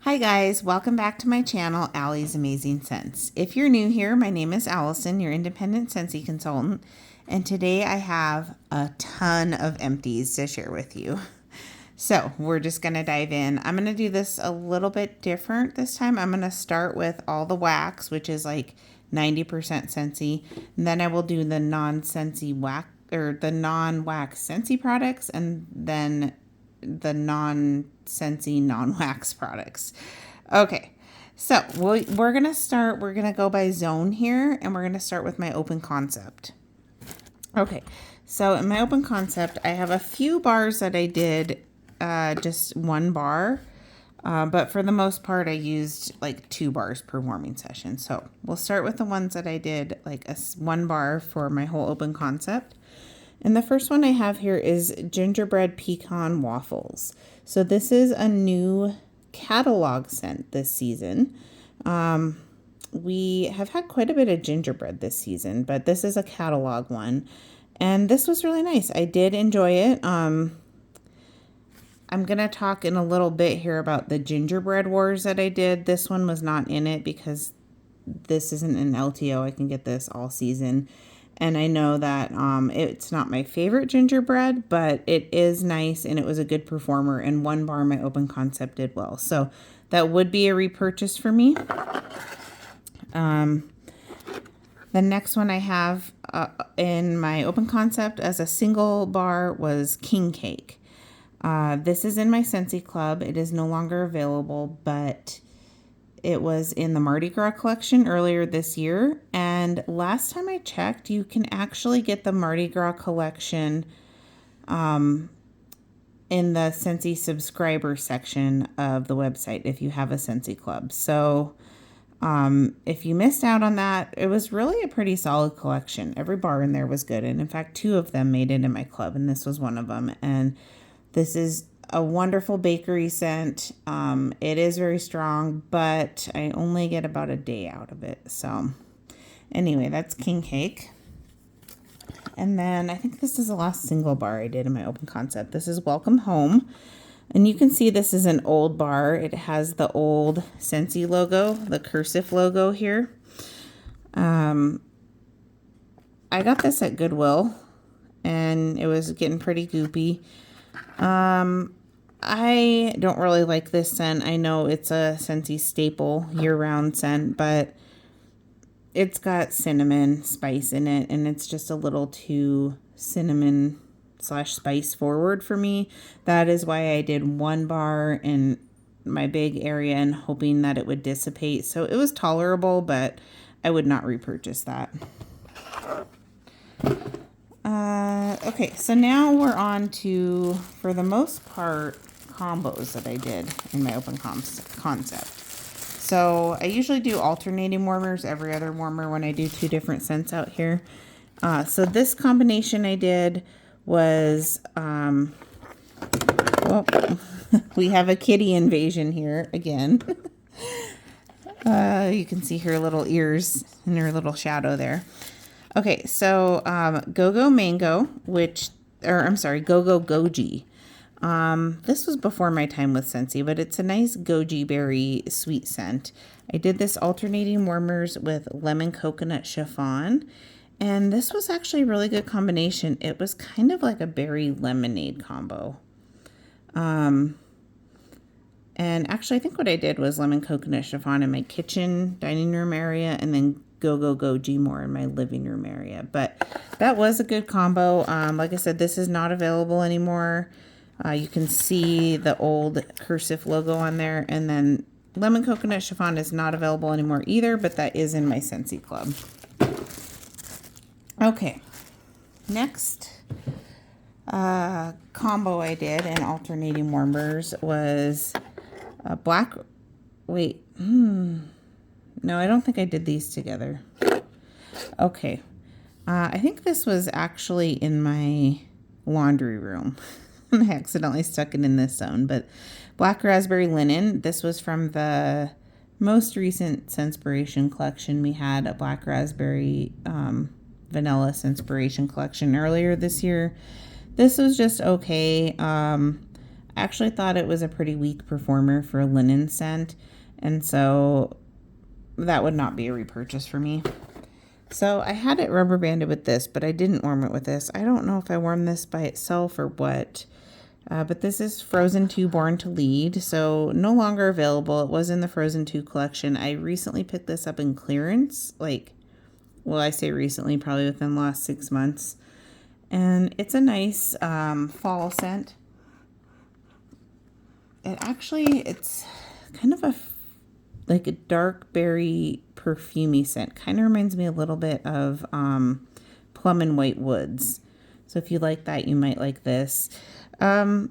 Hi guys, welcome back to my channel, Allie's Amazing Scents. If you're new here, my name is Allison, your independent Scentsy consultant, and today I have a ton of empties to share with you. So we're just going to dive in. I'm going to do this a little bit different this time. I'm going to start with all the wax, which is like 90% Scentsy, and then I will do the non-Scentsy wax or the non-wax Scentsy products, and then the non-Scentsy non-wax products. Okay, so we're going to go by zone here, and we're going to start with my open concept. Okay, so in my open concept, I have a few bars that I did just one bar, but for the most part, I used like 2 bars per warming session. So we'll start with the ones that I did like one bar for my whole open concept. And the first one I have here is gingerbread pecan waffles. So this is a new catalog scent this season. We have had quite a bit of gingerbread this season, but this is a catalog one. And this was really nice. I did enjoy it. I'm going to talk in a little bit here about the gingerbread wars that I did. This one was not in it because this isn't an LTO. I can get this all season. And I know that it's not my favorite gingerbread, but it is nice and it was a good performer. And one bar my open concept did well. So that would be a repurchase for me. The next one I have in my open concept as a single bar was King Cake. This is in my Scentsy Club. It is no longer available, but it was in the Mardi Gras collection earlier this year. And last time I checked, you can actually get the Mardi Gras collection in the Scentsy subscriber section of the website if you have a Scentsy Club. So if you missed out on that, it was really a pretty solid collection. Every bar in there was good. And in fact, 2 of them made it in my club, and this was one of them. And this is a wonderful bakery scent. It is very strong, but I only get about a day out of it. So anyway, that's King Cake. And then I think this is the last single bar I did in my open concept. This is Welcome Home. And you can see this is an old bar. It has the old Scentsy logo, the cursive logo here. I got this at Goodwill, and it was getting pretty goopy. I don't really like this scent. I know it's a Scentsy staple year-round scent, but it's got cinnamon spice in it, and it's just a little too cinnamon / spice forward for me. That is why I did one bar in my big area and hoping that it would dissipate. So it was tolerable, but I would not repurchase that. Okay, so now we're on to, for the most part, combos that I did in my open concept. So I usually do alternating warmers every other warmer when I do 2 different scents out here. So this combination I did was, well, we have a kitty invasion here again. You can see her little ears and her little shadow there. Okay, so Go-Go Mango, Go-Go Goji. This was before my time with Scentsy, but it's a nice goji berry sweet scent. I did this alternating warmers with lemon coconut chiffon, and this was actually a really good combination. It was kind of like a berry lemonade combo. And actually, I think what I did was lemon coconut chiffon in my kitchen dining room area, and then Go-Go Goji more in my living room area. But that was a good combo. Like I said, this is not available anymore. You can see the old cursive logo on there. And then lemon coconut chiffon is not available anymore either, but that is in my Scentsy Club. Okay, next combo I did in alternating warmers was no, I don't think I did these together. Okay. I think this was actually in my laundry room. I accidentally stuck it in this zone, but Black Raspberry Linen. This was from the most recent Scenspiration collection. We had a Black Raspberry Vanilla Scenspiration collection earlier this year. This was just okay. I actually thought it was a pretty weak performer for a linen scent, and so that would not be a repurchase for me. So I had it rubber banded with this, but I didn't warm it with this. I don't know if I warmed this by itself or what, but this is Frozen 2 Born to Lead, so no longer available. It was in the Frozen 2 collection. I recently picked this up in clearance, well, I say recently, probably within the last 6 months. And it's a nice fall scent. It's kind of like a dark berry perfumey scent. Kind of reminds me a little bit of Plum and White Woods. So if you like that, you might like this. It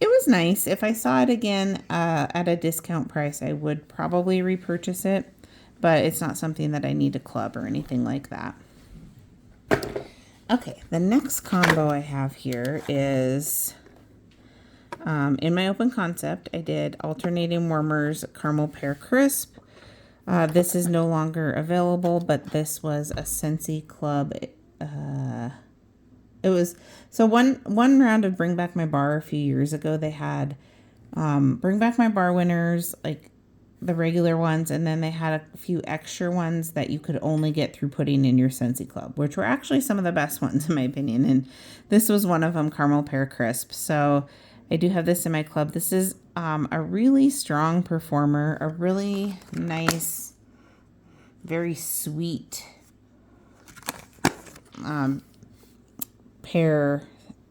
was nice. If I saw it again at a discount price, I would probably repurchase it. But it's not something that I need to club or anything like that. Okay, the next combo I have here is, in my open concept, I did alternating warmers Caramel Pear Crisp. This is no longer available, but this was a Scentsy Club. It was, so one round of Bring Back My Bar a few years ago, they had Bring Back My Bar winners, like the regular ones, and then they had a few extra ones that you could only get through putting in your Scentsy Club, which were actually some of the best ones in my opinion, and this was one of them, Caramel Pear Crisp. So I do have this in my club. This is a really strong performer, a really nice, very sweet pear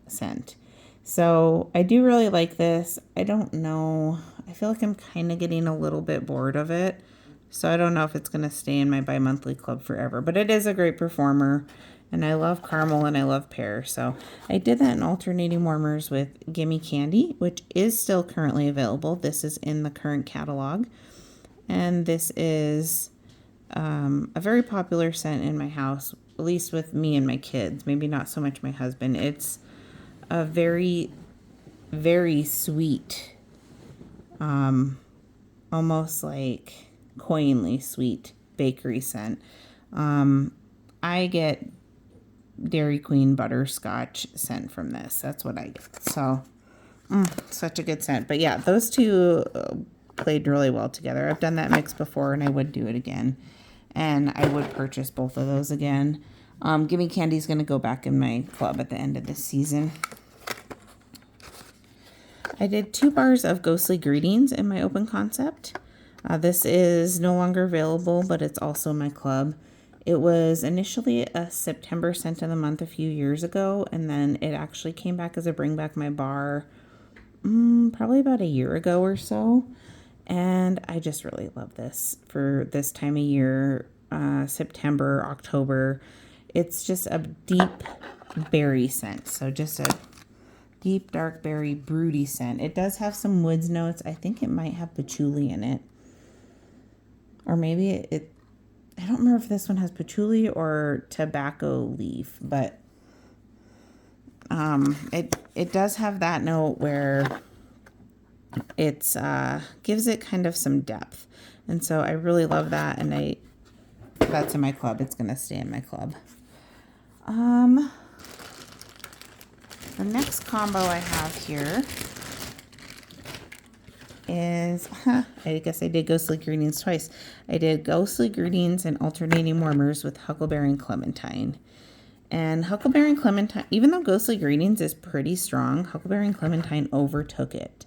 scent. So I do really like this. I don't know, I feel like I'm kind of getting a little bit bored of it. So I don't know if it's going to stay in my bi-monthly club forever, but it is a great performer. And I love caramel and I love pear. So I did that in alternating warmers with Gimme Candy, which is still currently available. This is in the current catalog. And this is a very popular scent in my house, at least with me and my kids. Maybe not so much my husband. It's a very, very sweet, almost like coinly sweet bakery scent. I get Dairy Queen butterscotch scent from this. That's what I get. So, such a good scent. But yeah, those two played really well together. I've done that mix before and I would do it again. And I would purchase both of those again. Gimme Candy's going to go back in my club at the end of this season. I did 2 bars of Ghostly Greetings in my open concept. This is no longer available, but it's also my club. It was initially a September scent of the month a few years ago, and then it actually came back as a Bring Back My Bar probably about a year ago or so. And I just really love this for this time of year, September, October. It's just a deep berry scent. So just a deep, dark berry, broody scent. It does have some woods notes. I think it might have patchouli in it. Or maybe I don't remember if this one has patchouli or tobacco leaf, but it does have that note where it's gives it kind of some depth. And so I really love that, and that's in my club. It's going to stay in my club. The next combo I have here is, I guess I did Ghostly Greetings twice. I did Ghostly Greetings and alternating warmers with Huckleberry and Clementine. And Huckleberry and Clementine, even though Ghostly Greetings is pretty strong, Huckleberry and Clementine overtook it.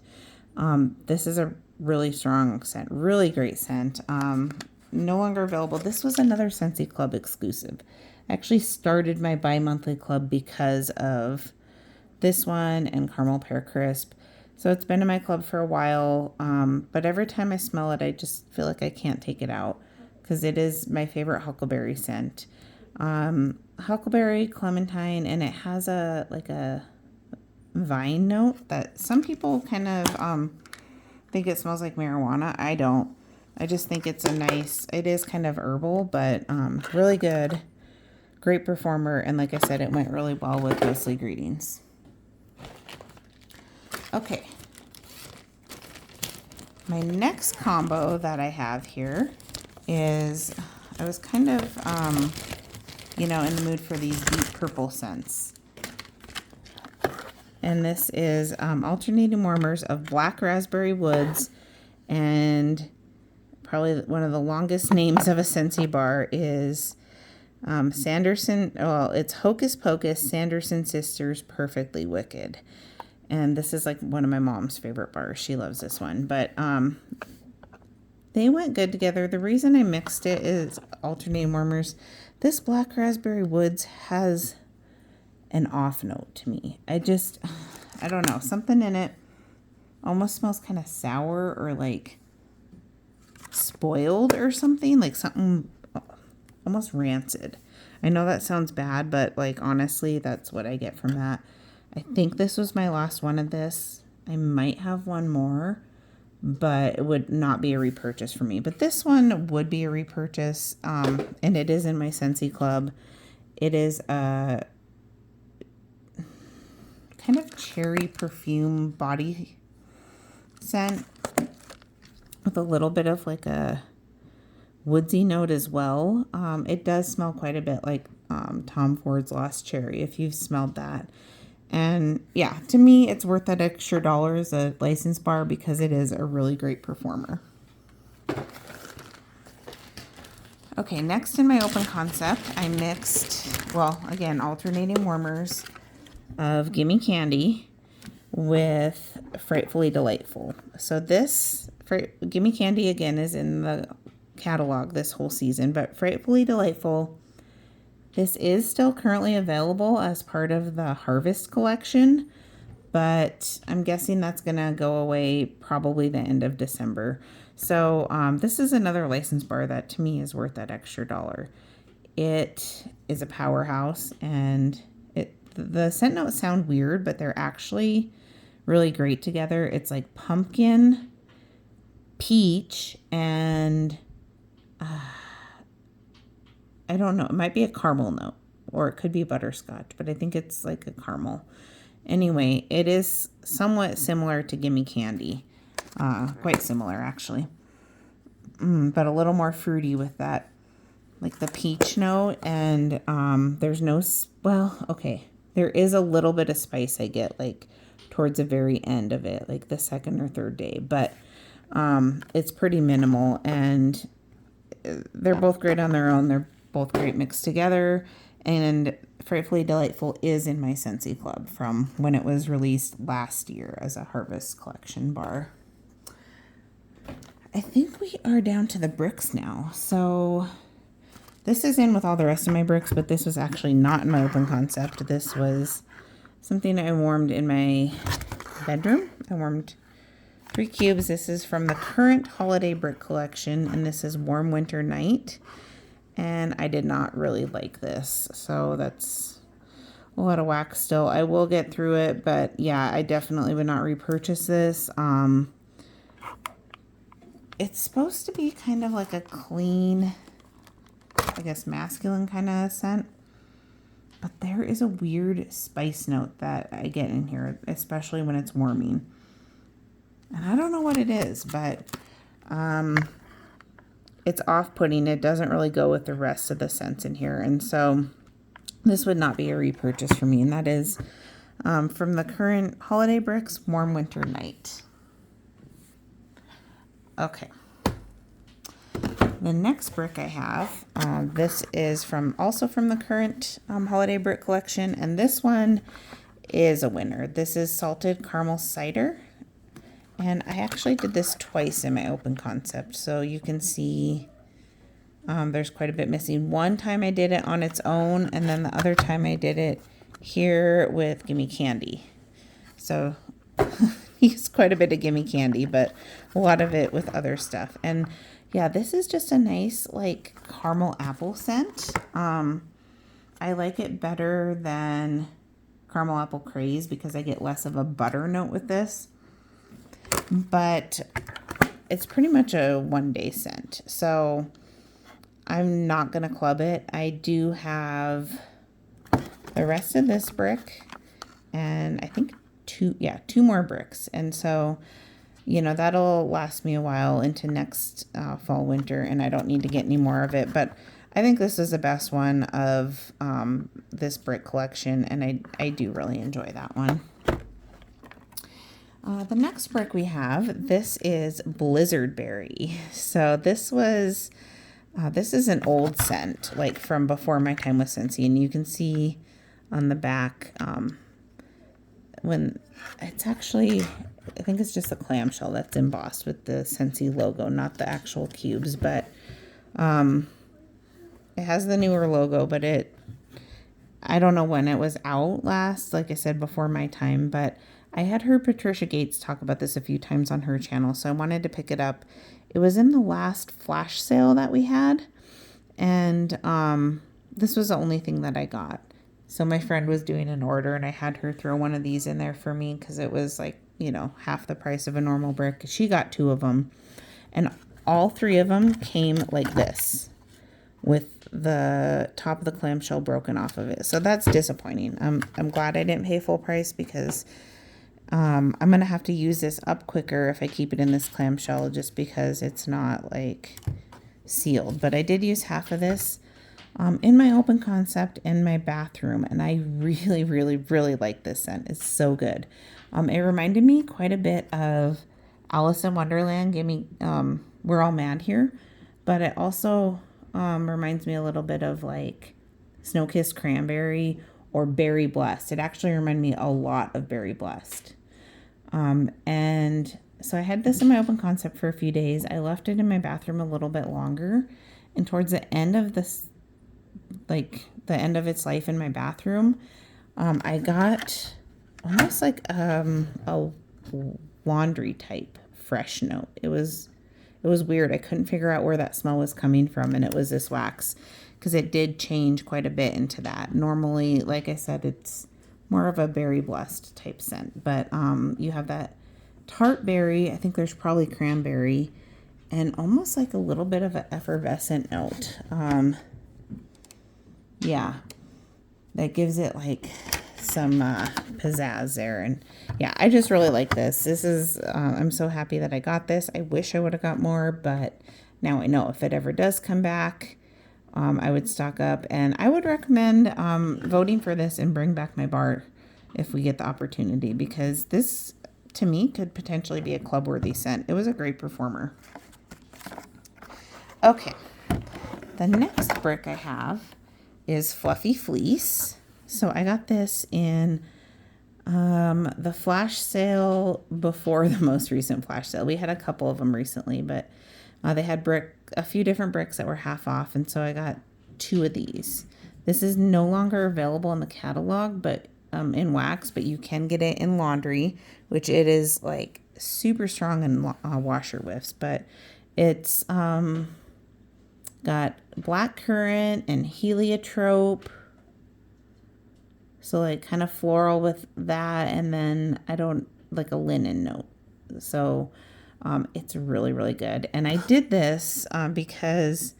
This is a really strong scent, really great scent. No longer available. This was another Scentsy Club exclusive. I actually started my bi-monthly club because of this one and Caramel Pear Crisp. So it's been in my club for a while, but every time I smell it, I just feel like I can't take it out because it is my favorite huckleberry scent. Huckleberry, clementine, and it has a vine note that some people kind of think it smells like marijuana. I don't. I just think it's it is kind of herbal, but really good. Great performer, and like I said, it went really well with Ghostly Greetings. Okay. My next combo that I have here is, I was kind of, in the mood for these deep purple scents. and this is alternating warmers of Black Raspberry Woods, and probably one of the longest names of a Scentsy bar is Sanderson. Well, it's Hocus Pocus Sanderson Sisters Perfectly Wicked. And this is like one of my mom's favorite bars. She loves this one. But they went good together. The reason I mixed it is alternating warmers. This Black Raspberry Woods has an off note to me. I don't know. Something in it almost smells kind of sour or like spoiled or something. Like something almost rancid. I know that sounds bad, but like honestly, that's what I get from that. I think this was my last one of this. I might have one more, but it would not be a repurchase for me. But this one would be a repurchase, and it is in my Scentsy Club. It is a kind of cherry perfume body scent with a little bit of like a woodsy note as well. It does smell quite a bit like Tom Ford's Lost Cherry, if you've smelled that. And yeah, to me, it's worth that extra $1 as a license bar because it is a really great performer. Okay, next in my open concept, I mixed, well, again, alternating warmers of Gimme Candy with Frightfully Delightful. So this, Gimme Candy, again, is in the catalog this whole season, but Frightfully Delightful, this is still currently available as part of the Harvest collection, but I'm guessing that's going to go away probably the end of December. So this is another license bar that to me is worth that extra $1. It is a powerhouse, and the scent notes sound weird, but they're actually really great together. It's like pumpkin, peach, and I don't know. It might be a caramel note, or it could be butterscotch, but I think it's like a caramel. Anyway, it is somewhat similar to Gimme Candy. Quite similar, actually. But a little more fruity with that, like the peach note. And there's no, well, okay. There is a little bit of spice I get, like, towards the very end of it, like the second or third day. But it's pretty minimal, and they're both great on their own. They're both great mixed together, and Frightfully Delightful is in my Scentsy Club from when it was released last year as a Harvest collection bar. I think we are down to the bricks now. So this is in with all the rest of my bricks, but this was actually not in my open concept. This was something I warmed in my bedroom. I warmed 3 cubes. This is from the current holiday brick collection, and this is Warm Winter Night. And I did not really like this, so that's a lot of wax still. I will get through it, but yeah, I definitely would not repurchase this. It's supposed to be kind of like a clean, I guess, masculine kind of scent, but there is a weird spice note that I get in here, especially when it's warming. And I don't know what it is, but it's off-putting. It doesn't really go with the rest of the scents in here. And so this would not be a repurchase for me. And that is from the current holiday bricks, Warm Winter Night. Okay. The next brick I have, this is also from the current holiday brick collection. And this one is a winner. This is Salted Caramel Cider. And I actually did this twice in my open concept, so you can see there's quite a bit missing. One time I did it on its own, and then the other time I did it here with Gimme Candy. So used quite a bit of Gimme Candy, but a lot of it with other stuff. And yeah, this is just a nice like caramel apple scent. I like it better than Caramel Apple Craze because I get less of a butter note with this. But it's pretty much a one-day scent, so I'm not going to club it. I do have the rest of this brick, and I think two more bricks. And so, you know, that'll last me a while into next fall, winter, and I don't need to get any more of it. But I think this is the best one of this brick collection, and I do really enjoy that one. The next brick we have, this is Blizzard Berry. So this was, this is an old scent, like from before my time with Scentsy. And you can see on the back, when it's actually, I think it's just a clamshell that's embossed with the Scentsy logo, not the actual cubes, but it has the newer logo, but I don't know when it was out last, like I said, before my time, but I had heard Patricia Gates talk about this a few times on her channel, so I wanted to pick it up. It was in the last flash sale that we had, and this was the only thing that I got. So my friend was doing an order, and I had her throw one of these in there for me because it was like, you know, half the price of a normal brick. She got 2 of them, and all 3 of them came like this, with the top of the clamshell broken off of it. So that's disappointing. I'm glad I didn't pay full price because I'm going to have to use this up quicker if I keep it in this clamshell just because it's not like sealed. But I did use half of this in my open concept in my bathroom, and I really, really, really like this scent. It's so good. It reminded me quite a bit of Alice in Wonderland. Give me, We're All Mad Here, but it also reminds me a little bit of like Snow-Kissed Cranberry or Berry Blessed. It actually reminded me a lot of Berry Blessed. And so I had this in my open concept for a few days. I left it in my bathroom a little bit longer, and towards the end of this, like the end of its life in my bathroom, I got almost like a laundry type fresh note. It was weird. I couldn't figure out where that smell was coming from, and it was this wax because it did change quite a bit into that. Normally, like I said, it's more of a berry blessed type scent, but you have that tart berry. I think there's probably cranberry and almost like a little bit of an effervescent note. Yeah, that gives it like some pizzazz there. And yeah, I just really like this. This is, I'm so happy that I got this. I wish I would have got more, but now I know if it ever does come back, I would stock up, and I would recommend voting for this and bring back my bar if we get the opportunity, because this to me could potentially be a club worthy scent. It was a great performer. Okay, the next brick I have is Fluffy Fleece. So I got this in the flash sale before the most recent flash sale. We had a couple of them recently, but they had a few different bricks that were half off, and so I got 2 of these. This is no longer available in the catalog, but in wax, but you can get it in laundry, which it is like super strong in washer whiffs, but it's got blackcurrant and heliotrope. So like kind of floral with that, and then like a linen note. So it's really, really good. And I did this because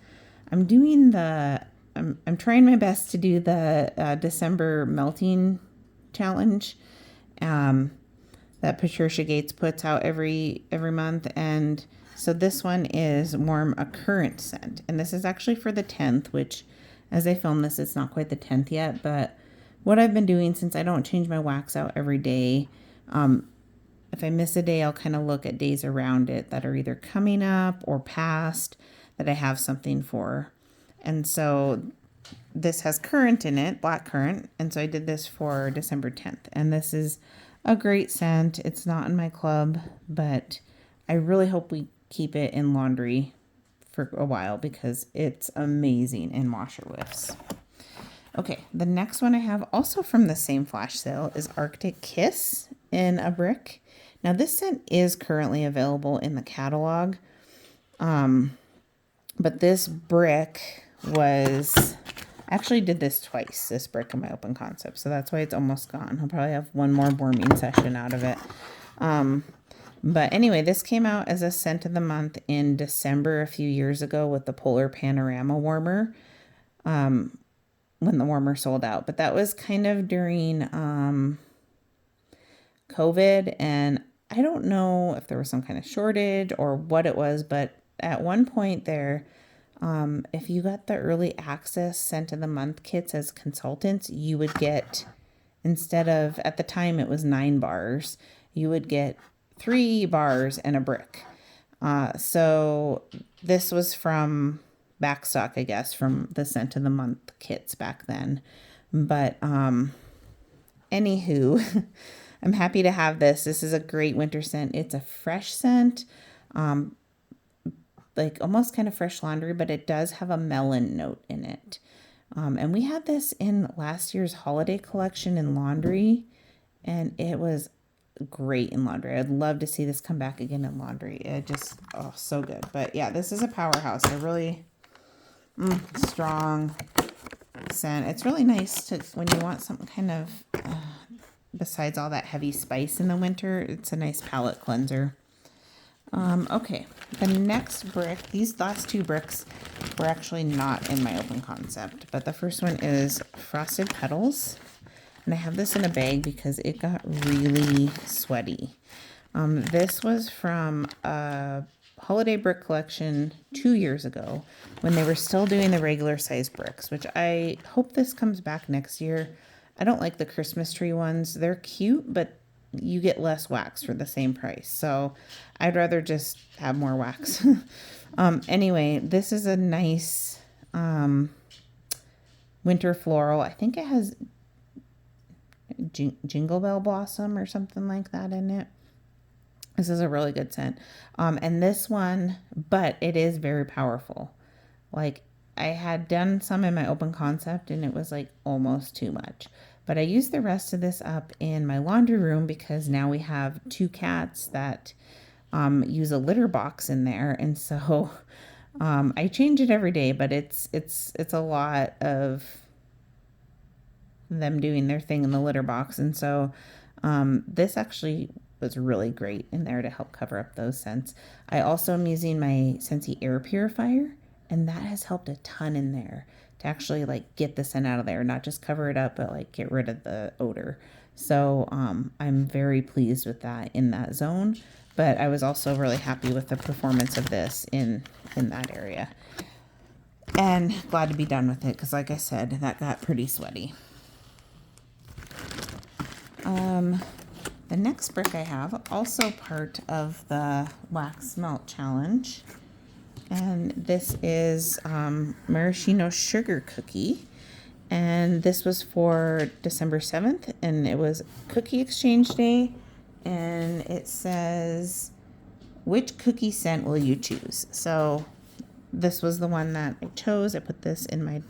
I'm doing I'm trying my best to do the December melting challenge that Patricia Gates puts out every month. And so this one is Warm a Current scent. And this is actually for the 10th, which as I film this, it's not quite the 10th yet. But what I've been doing, since I don't change my wax out every day, if I miss a day, I'll kind of look at days around it that are either coming up or past that I have something for. And so this has currant in it, black currant. And so I did this for December 10th. And this is a great scent. It's not in my club, but I really hope we keep it in laundry for a while because it's amazing in washer whiffs. Okay, the next one I have also from the same flash sale is Arctic Kiss in a brick. Now this scent is currently available in the catalog, but this brick was, actually did this twice, this brick in my open concept, so that's why it's almost gone. I'll probably have one more warming session out of it. But anyway, this came out as a scent of the month in December a few years ago with the Polar Panorama warmer, when the warmer sold out. But that was kind of during COVID, and I don't know if there was some kind of shortage or what it was, but at one point there, if you got the early access scent of the month kits as consultants, you would get, instead of, at the time it was 9 bars, you would get 3 bars and a brick. So this was from backstock, I guess, from the Scent of the Month kits back then. But anywho, I'm happy to have this. This is a great winter scent. It's a fresh scent, like almost kind of fresh laundry, but it does have a melon note in it. And we had this in last year's holiday collection in laundry, and it was great in laundry. I'd love to see this come back again in laundry. It just, oh, so good. But yeah, this is a powerhouse. A really strong scent. It's really nice to, when you want something kind of, besides all that heavy spice in the winter, it's a nice palate cleanser. Okay, the next brick, these last 2 bricks were actually not in my open concept, but the first one is Frosted Petals, and I have this in a bag because it got really sweaty. This was from a holiday brick collection 2 years ago when they were still doing the regular size bricks, which I hope this comes back next year. I don't like the Christmas tree ones. They're cute, but you get less wax for the same price. So I'd rather just have more wax. Anyway, this is a nice winter floral. I think it has Jingle Bell Blossom or something like that in it. This is a really good scent. And this one, but it is very powerful. Like, I had done some in my open concept and it was like almost too much. But I used the rest of this up in my laundry room because now we have 2 cats that use a litter box in there. And so I change it every day, but it's a lot of them doing their thing in the litter box. And so this actually was really great in there to help cover up those scents. I also am using my Scentsy air purifier, and that has helped a ton in there to actually like get the scent out of there, not just cover it up, but like get rid of the odor. So I'm very pleased with that in that zone. But I was also really happy with the performance of this in that area. And glad to be done with it because, like I said, that got pretty sweaty. The next brick I have, also part of the wax melt challenge. And this is maraschino sugar cookie. And this was for December 7th. And it was cookie exchange day. And it says, which cookie scent will you choose? So this was the one that I chose. I put this in my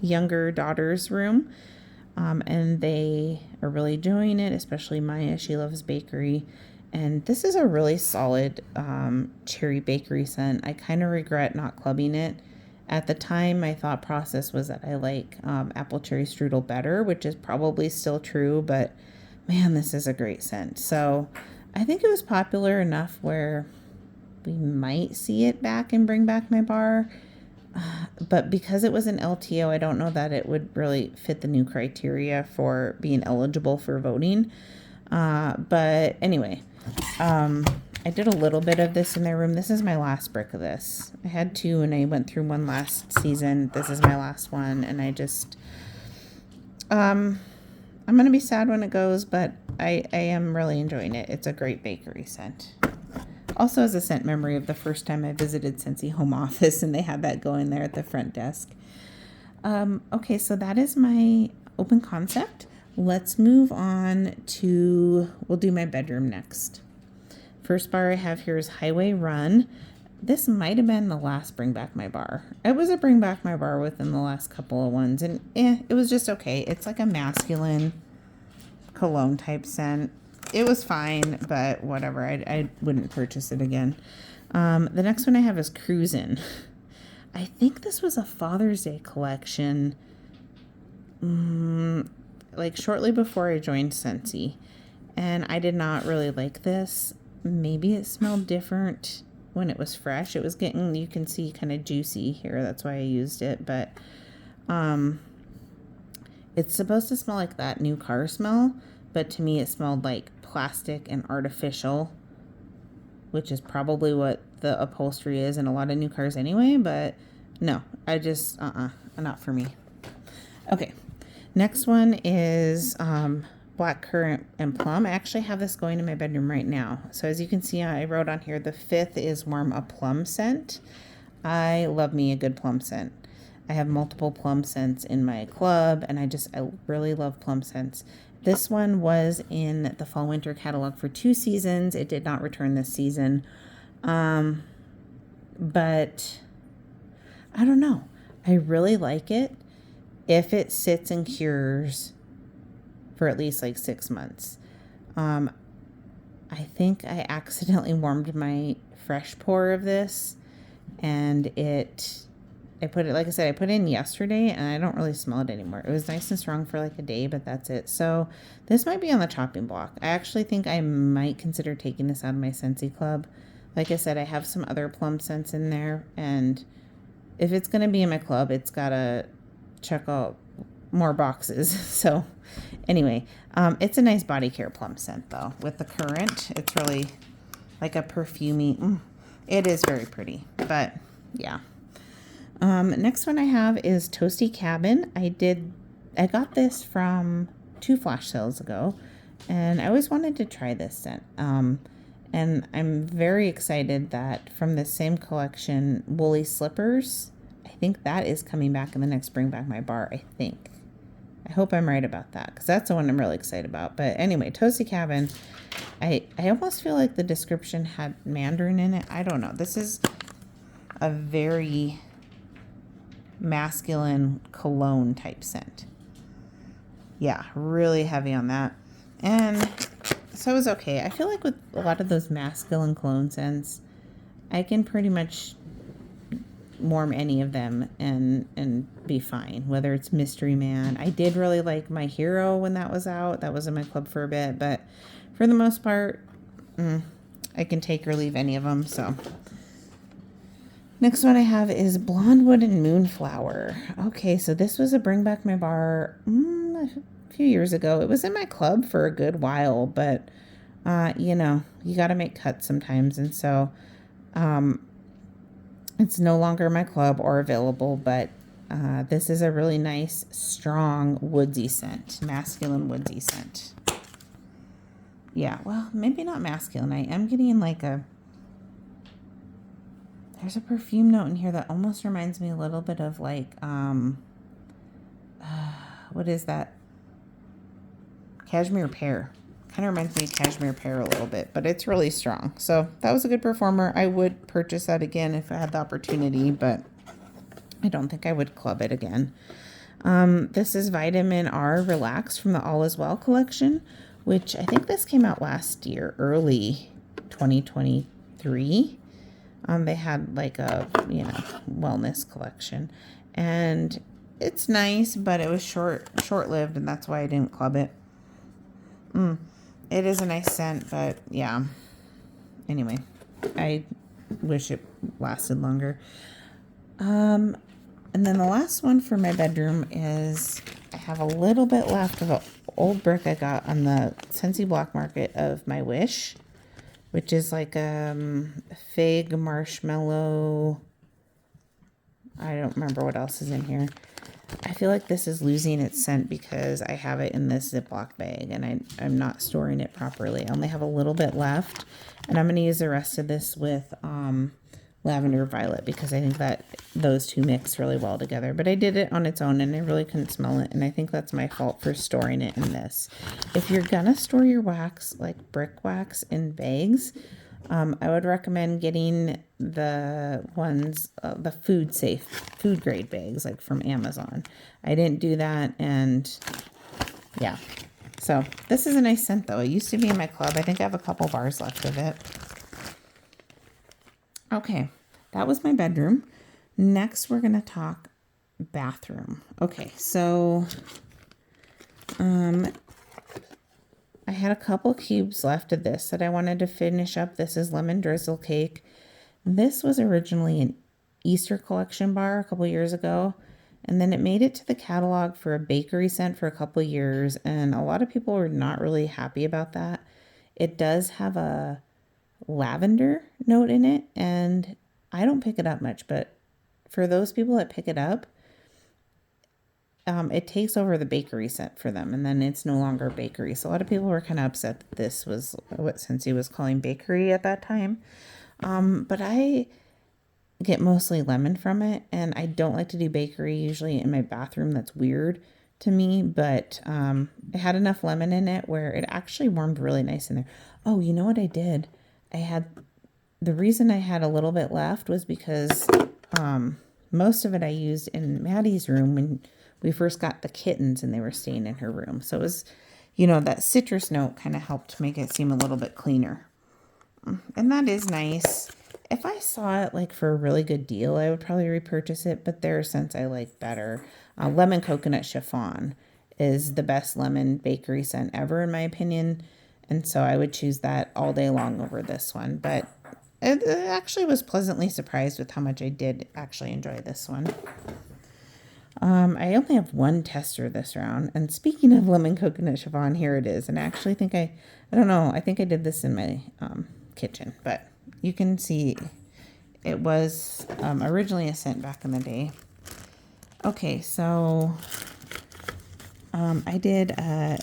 younger daughter's room. And they are really enjoying it, especially Maya. She loves bakery. And this is a really solid cherry bakery scent. I kind of regret not clubbing it. At the time, my thought process was that I like apple cherry strudel better, which is probably still true. But man, this is a great scent. So I think it was popular enough where we might see it back and bring back my bar. But because it was an LTO, I don't know that it would really fit the new criteria for being eligible for voting. But anyway, I did a little bit of this in their room. This is my last brick of this. I had 2 and I went through one last season. This is my last one. And I just, I'm going to be sad when it goes, but I am really enjoying it. It's a great bakery scent. Also as a scent memory of the first time I visited Scentsy Home Office and they had that going there at the front desk. Okay, so that is my open concept. Let's move on to, we'll do my bedroom next. First bar I have here is Highway Run. This might have been the last Bring Back My Bar. It was a Bring Back My Bar within the last couple of ones, and it was just okay. It's like a masculine cologne type scent. It was fine, but whatever. I wouldn't purchase it again. The next one I have is Cruisin'. I think this was a Father's Day collection, like shortly before I joined Scentsy, and I did not really like this. Maybe it smelled different when it was fresh. It was getting, you can see, kind of juicy here. That's why I used it, but it's supposed to smell like that new car smell, but to me it smelled like plastic and artificial, which is probably what the upholstery is in a lot of new cars anyway, but no, I just, not for me. Okay, next one is blackcurrant and plum. I actually have this going in my bedroom right now. So as you can see, I wrote on here, the 5th is warm, a plum scent. I love me a good plum scent. I have multiple plum scents in my club, and I really love plum scents. This one was in the fall winter catalog for 2 seasons. It did not return this season. But I don't know. I really like it if it sits and cures for at least like 6 months. I think I accidentally warmed my fresh pour of this, and I put it, like I said, I put it in yesterday, and I don't really smell it anymore. It was nice and strong for like a day, but that's it. So this might be on the chopping block. I actually think I might consider taking this out of my Scentsy club. Like I said, I have some other plum scents in there, and if it's going to be in my club, it's got to check out more boxes. So anyway, it's a nice body care plum scent though. With the currant, it's really like a perfumey. It is very pretty, but yeah. Next one I have is Toasty Cabin. I got this from 2 flash sales ago, and I always wanted to try this scent. And I'm very excited that from the same collection, Woolly Slippers, I think that is coming back in the next Bring Back My Bar, I think. I hope I'm right about that, because that's the one I'm really excited about. But anyway, Toasty Cabin, I almost feel like the description had mandarin in it. I don't know. This is a very masculine cologne type scent. Yeah, really heavy on that. And so it was okay. I feel like with a lot of those masculine cologne scents, I can pretty much warm any of them and be fine, whether it's Mystery Man. I did really like My Hero when that was out. That was in my club for a bit, but for the most part, I can take or leave any of them. So next one I have is Blondewood and Moonflower. Okay, so this was a Bring Back My Bar a few years ago. It was in my club for a good while, but you got to make cuts sometimes, and so it's no longer in my club or available, but this is a really nice, strong, woodsy scent, masculine woodsy scent. Yeah, well, maybe not masculine. I am getting like there's a perfume note in here that almost reminds me a little bit of like, what is that? Cashmere Pear. Kind of reminds me of Cashmere Pear a little bit, but it's really strong. So that was a good performer. I would purchase that again if I had the opportunity, but I don't think I would club it again. This is Vitamin R Relax from the All Is Well collection, which I think this came out last year, early 2023. They had like a, wellness collection, and it's nice, but it was short-lived, and that's why I didn't club it. It is a nice scent, but yeah. Anyway, I wish it lasted longer. And then the last one for my bedroom is, I have a little bit left of an old brick I got on the Scentsy Block Market of My Wish, which is like fig, marshmallow. I don't remember what else is in here. I feel like this is losing its scent because I have it in this Ziploc bag, and I'm not storing it properly. I only have a little bit left, and I'm going to use the rest of this with lavender violet, because I think that those two mix really well together. But I did it on its own, and I really couldn't smell it, and I think that's my fault for storing it in this. If you're going to store your wax, like brick wax, in bags, I would recommend getting the ones, the food grade bags, like from Amazon. I didn't do that, and yeah. So this is a nice scent though. It used to be in my club. I think I have a couple bars left of it. Okay, that was my bedroom. Next, we're going to talk bathroom. Okay, so I had a couple cubes left of this that I wanted to finish up. This is Lemon Drizzle Cake. This was originally an Easter collection bar a couple years ago, and then it made it to the catalog for a bakery scent for a couple years, and a lot of people were not really happy about that. It does have a lavender note in it, and I don't pick it up much, but for those people that pick it up, it takes over the bakery scent for them, and then it's no longer bakery. So a lot of people were kind of upset that this was what Scentsy was calling bakery at that time. But I get mostly lemon from it, and I don't like to do bakery usually in my bathroom. That's weird to me, but it had enough lemon in it where it actually warmed really nice in there. Oh, you know what I did? The reason I had a little bit left was because most of it I used in Maddie's room when we first got the kittens and they were staying in her room. So it was, that citrus note kind of helped make it seem a little bit cleaner. And that is nice. If I saw it like for a really good deal, I would probably repurchase it, but there are scents I like better. Lemon coconut chiffon is the best lemon bakery scent ever in my opinion. And so I would choose that all day long over this one. But I actually was pleasantly surprised with how much I did actually enjoy this one. I only have one tester this round. And speaking of lemon coconut chiffon, here it is. And I actually think I don't know, I think I did this in my kitchen. But you can see it was originally a scent back in the day. Okay, so I did a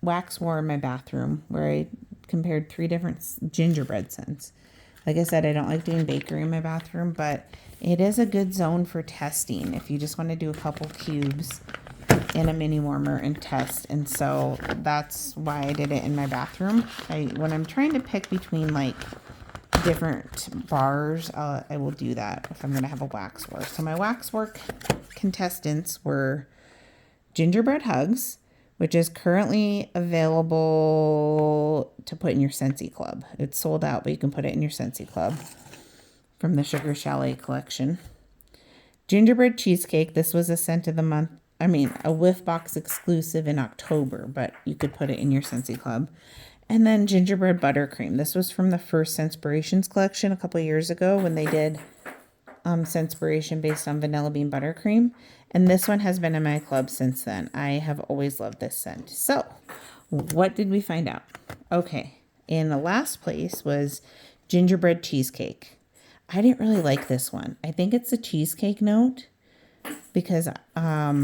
wax war in my bathroom where I compared 3 different gingerbread scents. Like I said, I don't like doing bakery in my bathroom, but it is a good zone for testing if you just want to do a couple cubes in a mini warmer and test. And so that's why I did it in my bathroom. When I'm trying to pick between like different bars, I will do that if I'm going to have a wax war. So my wax work contestants were gingerbread hugs, which is currently available to put in your Scentsy Club. It's sold out, but you can put it in your Scentsy Club from the Sugar Chalet collection. Gingerbread cheesecake. This was a scent of the month. A Whiff Box exclusive in October, but you could put it in your Scentsy Club. And then gingerbread buttercream. This was from the first Scentspirations collection a couple years ago when they did Scentspiration based on vanilla bean buttercream. And this one has been in my club since then. I have always loved this scent. So, what did we find out? Okay, in the last place was gingerbread cheesecake. I didn't really like this one. I think it's a cheesecake note because I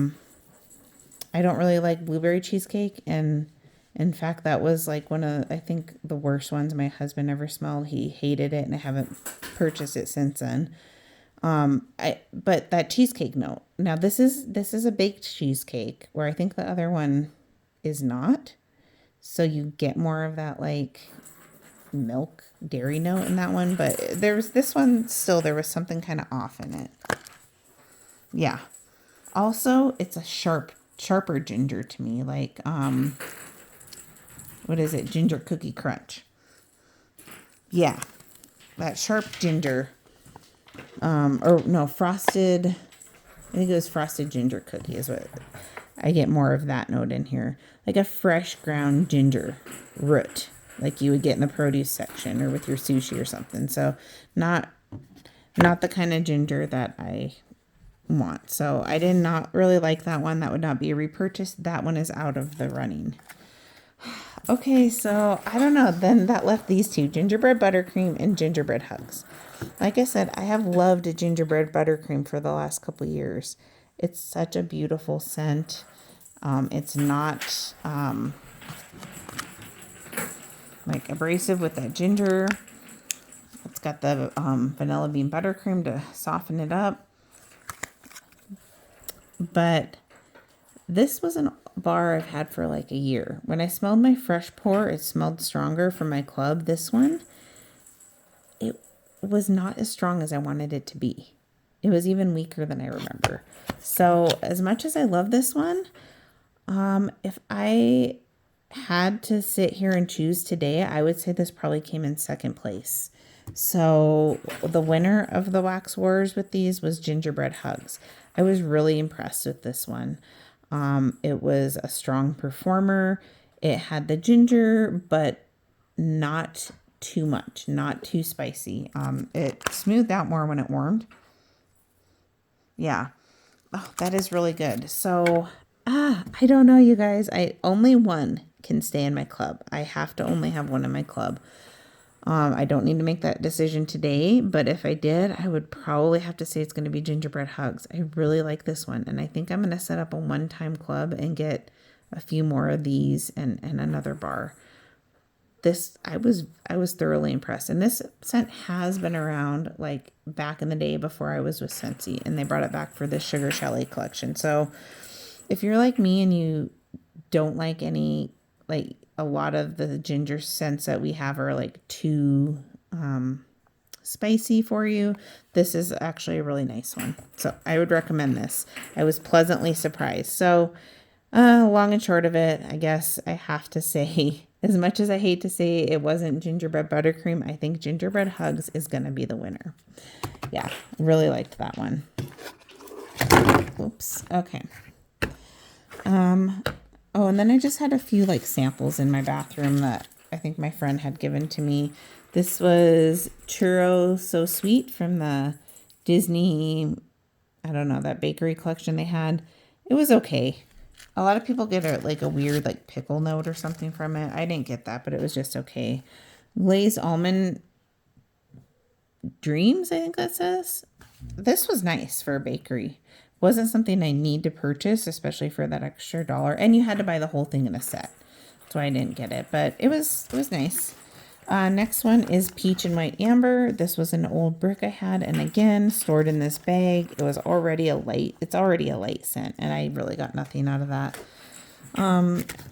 don't really like blueberry cheesecake. And in fact, that was like one of, I think, the worst ones my husband ever smelled. He hated it, and I haven't purchased it since then. But that cheesecake note. Now this is a baked cheesecake where I think the other one is not. So you get more of that like milk dairy note in that one, but there was something kind of off in it. Yeah. Also, it's a sharper ginger to me, like what is it? Ginger cookie crunch. Yeah. That sharp ginger. Frosted, I think it was frosted ginger cookie is what I get more of that note in here. Like a fresh ground ginger root, like you would get in the produce section or with your sushi or something. So not the kind of ginger that I want. So I did not really like that one. That would not be a repurchase. That one is out of the running. Okay, so I don't know. Then that left these two, gingerbread buttercream and gingerbread hugs. Like I said, I have loved a gingerbread buttercream for the last couple years. It's such a beautiful scent. It's not like abrasive with that ginger. It's got the vanilla bean buttercream to soften it up. But this was a bar I've had for like a year. When I smelled my fresh pour, it smelled stronger from my club. This one, it was not as strong as I wanted it to be. It was even weaker than I remember. So as much as I love this one, if I had to sit here and choose today, I would say this probably came in second place. So the winner of the Wax Wars with these was Gingerbread Hugs. I was really impressed with this one. It was a strong performer. It had the ginger, but not too much, not too spicy. It smoothed out more when it warmed. Yeah. Oh, that is really good. So, I don't know, you guys. Only one can stay in my club. I have to only have one in my club. I don't need to make that decision today, but if I did, I would probably have to say it's going to be gingerbread hugs. I really like this one, and I think I'm going to set up a one-time club and get a few more of these and another bar. This, I was thoroughly impressed, and this scent has been around like back in the day before I was with Scentsy, and they brought it back for the Sugar Chalet collection. So if you're like me and you don't like any, like a lot of the ginger scents that we have are like too spicy for you, this is actually a really nice one. So I would recommend this. I was pleasantly surprised. So long and short of it, I guess I have to say, as much as I hate to say it wasn't gingerbread buttercream, I think gingerbread hugs is going to be the winner. Yeah, really liked that one. Oops. Okay. Oh, and then I just had a few like samples in my bathroom that I think my friend had given to me. This was Churro So Sweet from the Disney, I don't know, that bakery collection they had. It was okay. A lot of people get a weird like pickle note or something from it. I didn't get that, but it was just okay. Lay's Almond Dreams, I think that says. This was nice for a bakery. Wasn't something I need to purchase, especially for that extra $1. And you had to buy the whole thing in a set. That's why I didn't get it, but it was nice. Next one is Peach and White Amber. This was an old brick I had, and again, stored in this bag. It was already it's already a light scent, and I really got nothing out of that.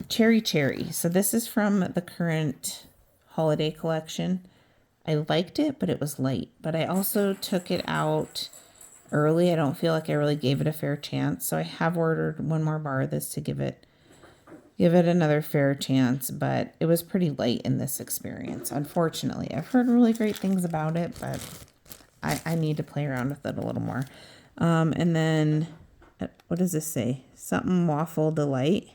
Cherry Cherry. So this is from the current holiday collection. I liked it, but it was light. But I also took it out early. I don't feel like I really gave it a fair chance. So I have ordered one more bar of this to give it another fair chance, but it was pretty light in this experience. Unfortunately, I've heard really great things about it, but I need to play around with it a little more. And then, what does this say? Something Waffle Delight.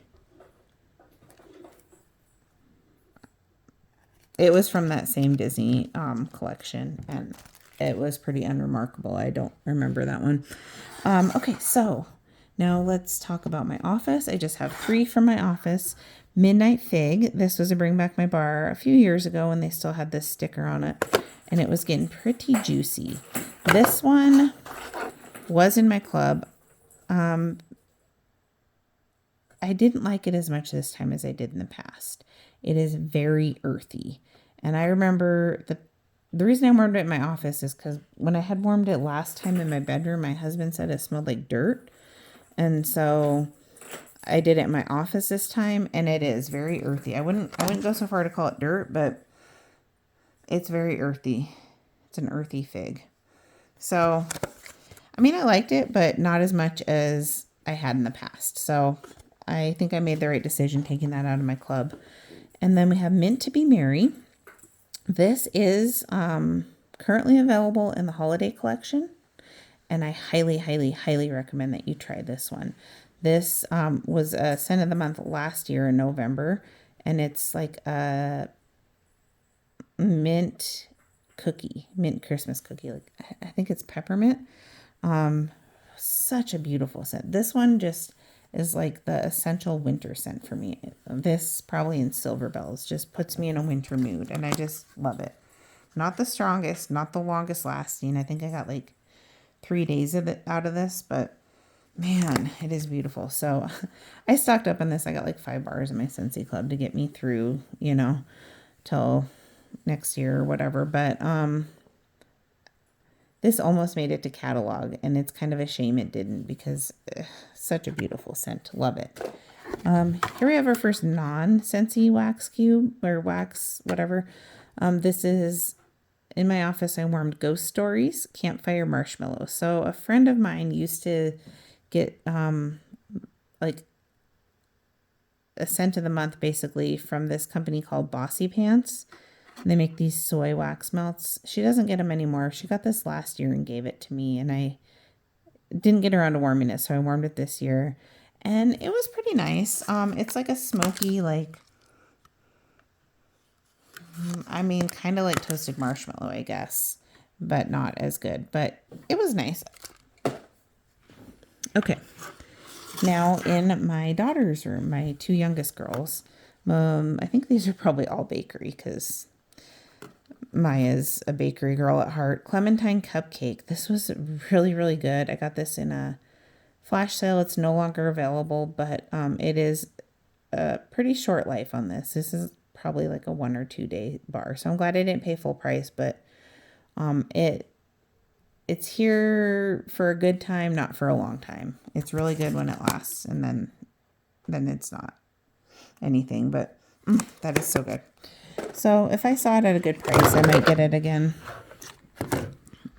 It was from that same Disney collection, and it was pretty unremarkable. I don't remember that one. Okay, so now let's talk about my office. I just have 3 from my office. Midnight Fig. This was a Bring Back My Bar a few years ago when they still had this sticker on it, and it was getting pretty juicy. This one was in my club. I didn't like it as much this time as I did in the past. It is very earthy. And I remember the reason I warmed it in my office is because when I had warmed it last time in my bedroom, my husband said it smelled like dirt. And so I did it in my office this time, and it is very earthy. I wouldn't go so far to call it dirt, but it's very earthy. It's an earthy fig. So, I mean, I liked it, but not as much as I had in the past. So I think I made the right decision taking that out of my club. And then we have Mint to Be Merry. This is currently available in the holiday collection, and I highly, highly, highly recommend that you try this one. This was a scent of the month last year in November, and it's like a mint Christmas cookie. Like I think it's peppermint. Such a beautiful scent. This one just is like the essential winter scent for me. This, probably in Silver Bells, just puts me in a winter mood, and I just love it. Not the strongest, not the longest lasting. I think I got like 3 days of it out of this, but man, it is beautiful. So I stocked up on this. I got like 5 bars in my Scentsy Club to get me through, till next year or whatever. But this almost made it to catalog, and it's kind of a shame it didn't, because such a beautiful scent. Love it. Here we have our first non-Scentsy wax cube, or wax, whatever. This is, in my office, I warmed Ghost Stories Campfire Marshmallow. So a friend of mine used to get like a scent of the month basically from this company called Bossy Pants. They make these soy wax melts. She doesn't get them anymore. She got this last year and gave it to me, and I didn't get around to warming it, so I warmed it this year, and it was pretty nice. It's like a smoky, like, kind of like toasted marshmallow, I guess, but not as good, but it was nice. Okay, now in my daughter's room, my 2 youngest girls, I think these are probably all bakery, because Maya's a bakery girl at heart. Clementine cupcake. This was really, really good. I got this in a flash sale. It's no longer available, but it is a pretty short life on this. This is probably like a 1 or 2 day bar. So I'm glad I didn't pay full price, but it's here for a good time, not for a long time. It's really good when it lasts, and then it's not anything, but that is so good. So if I saw it at a good price, I might get it again.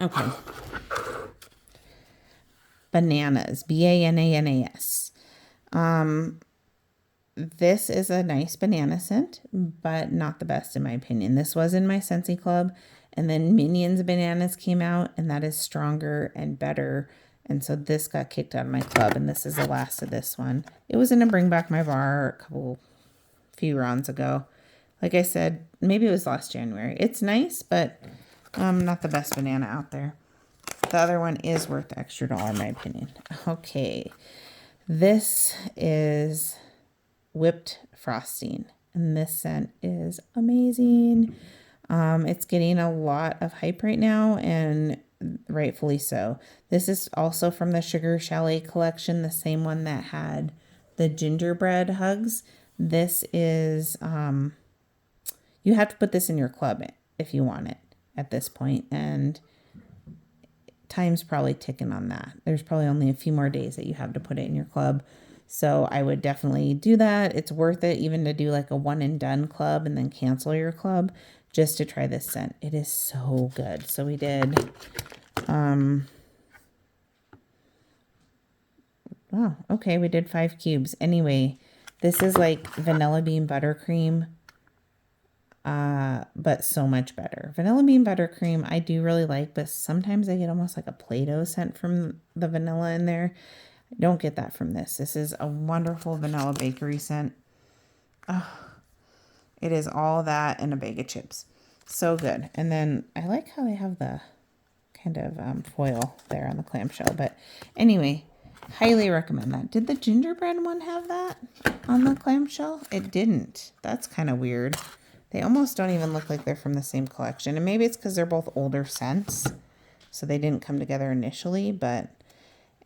Okay. Bananas, Bananas. This is a nice banana scent, but not the best in my opinion. This was in my Scentsy Club, and then Minions Bananas came out, and that is stronger and better. And so this got kicked out of my club, and this is the last of this one. It was in a Bring Back My Bar few rounds ago. Like I said, maybe it was last January. It's nice, but not the best banana out there. The other one is worth the extra $1 in my opinion. Okay, this is whipped frosting, and this scent is amazing. It's getting a lot of hype right now, and rightfully so. This is also from the Sugar Chalet collection, the same one that had the gingerbread hugs. This is you have to put this in your club if you want it at this point, and time's probably ticking on that. There's probably only a few more days that you have to put it in your club. So I would definitely do that. It's worth it even to do like a one and done club and then cancel your club just to try this scent. It is so good. So we did, wow, okay, we did 5 cubes. Anyway, this is like vanilla bean buttercream, but so much better. Vanilla bean buttercream I do really like, but sometimes I get almost like a Play-Doh scent from the vanilla in there. I don't get that from this. This is a wonderful vanilla bakery scent. Oh, it is all that and a bag of chips. So good. And then I like how they have the kind of foil there on the clamshell. But anyway, highly recommend that. Did the gingerbread one have that on the clamshell? It didn't. That's kind of weird. They almost don't even look like they're from the same collection. And maybe it's because they're both older scents, so they didn't come together initially. But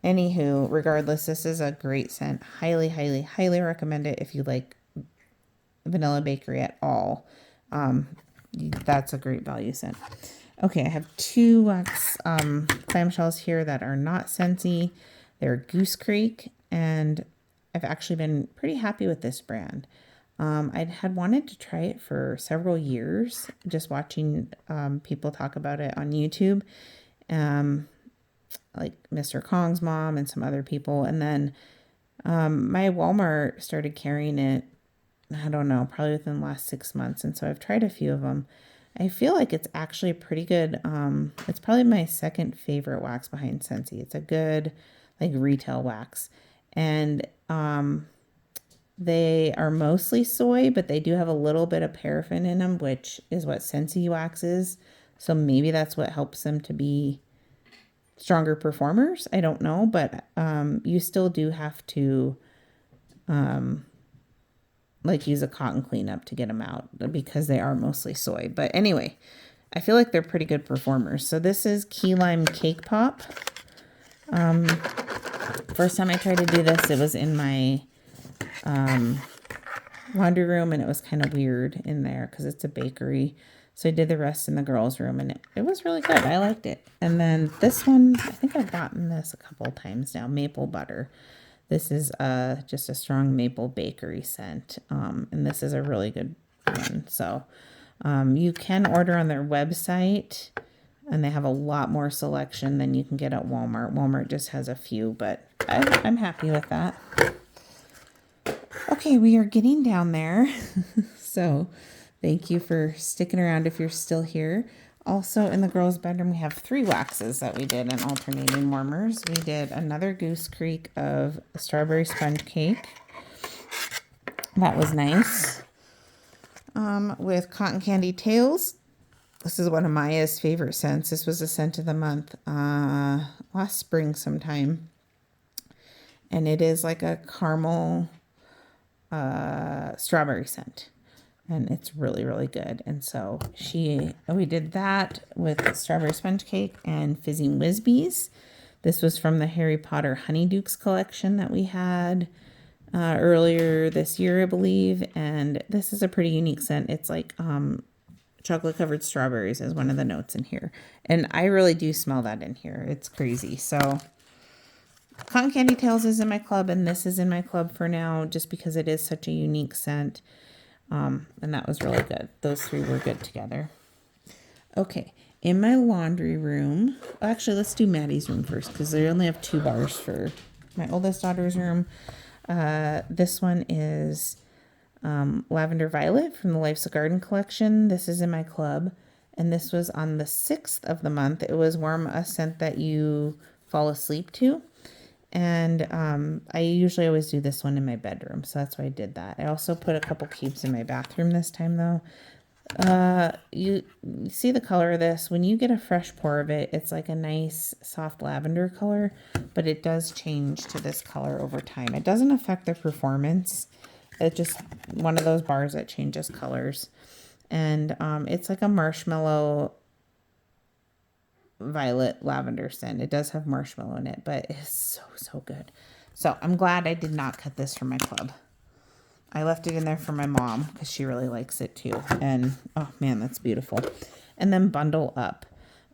anywho, regardless, this is a great scent. Highly, highly, highly recommend it if you like vanilla bakery at all. That's a great value scent. Okay, I have 2 wax clamshells here that are not Scentsy. They're Goose Creek, and I've actually been pretty happy with this brand. I had wanted to try it for several years, just watching people talk about it on YouTube, like Mr. Kong's mom and some other people. And then my Walmart started carrying it, I don't know, probably within the last 6 months. And so I've tried a few of them. I feel like it's actually pretty good. It's probably my second favorite wax behind Scentsy. It's a good like retail wax. And they are mostly soy, but they do have a little bit of paraffin in them, which is what Scentsy wax is. So maybe that's what helps them to be stronger performers. I don't know, but you still do have to like use a cotton cleanup to get them out because they are mostly soy. But anyway, I feel like they're pretty good performers. So this is Key Lime Cake Pop. First time I tried to do this, it was in my laundry room, and it was kind of weird in there because it's a bakery. So I did the rest in the girls' room, and it was really good. I liked it. And then this one, I think I've gotten this a couple of times now, Maple Butter. This is just a strong maple bakery scent, and this is a really good one. So you can order on their website, and they have a lot more selection than you can get at Walmart. Walmart just has a few, but I'm happy with that. Okay, we are getting down there. So thank you for sticking around if you're still here. Also, in the girls' bedroom, we have 3 waxes that we did in alternating warmers. We did another Goose Creek of strawberry sponge cake. That was nice. With Cotton Candy Tails. This is one of Maya's favorite scents. This was a scent of the month last spring sometime. And it is like a caramel strawberry scent. and it's really, really good. And so we did that with strawberry sponge cake and fizzing Whizbees. This was from the Harry Potter Honeydukes collection that we had earlier this year, I believe. And this is a pretty unique scent. It's like chocolate covered strawberries is one of the notes in here. And I really do smell that in here. It's crazy. So Cotton Candy Tales is in my club, and this is in my club for now just because it is such a unique scent. And that was really good. Those three were good together. Okay, in my laundry room, actually, let's do Maddie's room first because I only have 2 bars for my oldest daughter's room. This one is Lavender Violet from the Life's a Garden collection. This is in my club, and this was on the 6th of the month. It was Warm, a scent that you fall asleep to. And I usually always do this one in my bedroom, so that's why I did that. I also put a couple cubes in my bathroom this time, though. You see the color of this. When you get a fresh pour of it, it's like a nice soft lavender color, but it does change to this color over time. It doesn't affect the performance. It's just one of those bars that changes colors. And it's like a marshmallow violet lavender scent. It does have marshmallow in it, but it's so good. So I'm glad I did not cut this from my club. I left it in there for my mom because she really likes it too. And oh man, that's beautiful. And then Bundle Up.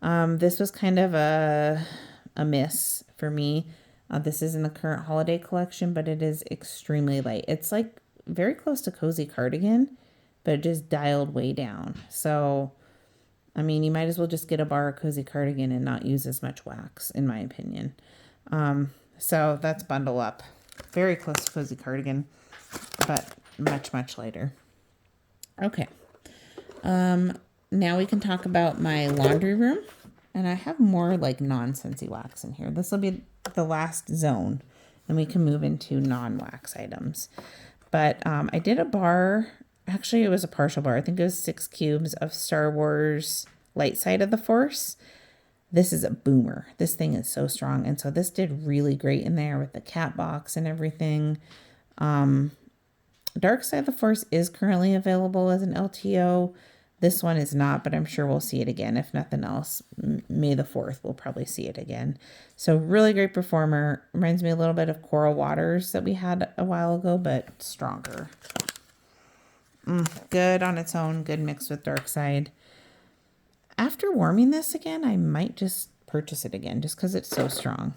This was kind of a miss for me. This is in the current holiday collection, but it is extremely light. It's like very close to Cozy Cardigan, but just dialed way down. So I mean, you might as well just get a bar of Cozy Cardigan and not use as much wax, in my opinion. So that's Bundle Up. Very close to Cozy Cardigan, but much, much lighter. Okay. Now we can talk about my laundry room. And I have more like non-Scentsy wax in here. This will be the last zone. And we can move into non-wax items. But I did a bar. Actually, it was a partial bar. I think it was 6 cubes of Star Wars Light Side of the Force. This is a boomer. This thing is so strong. And so this did really great in there with the cat box and everything. Dark Side of the Force is currently available as an LTO. This one is not, but I'm sure we'll see it again. If nothing else, May the 4th, we'll probably see it again. So really great performer. Reminds me a little bit of Coral Waters that we had a while ago, but stronger. Good on its own, good mixed with Dark Side. After warming this again, I might just purchase it again just because it's so strong.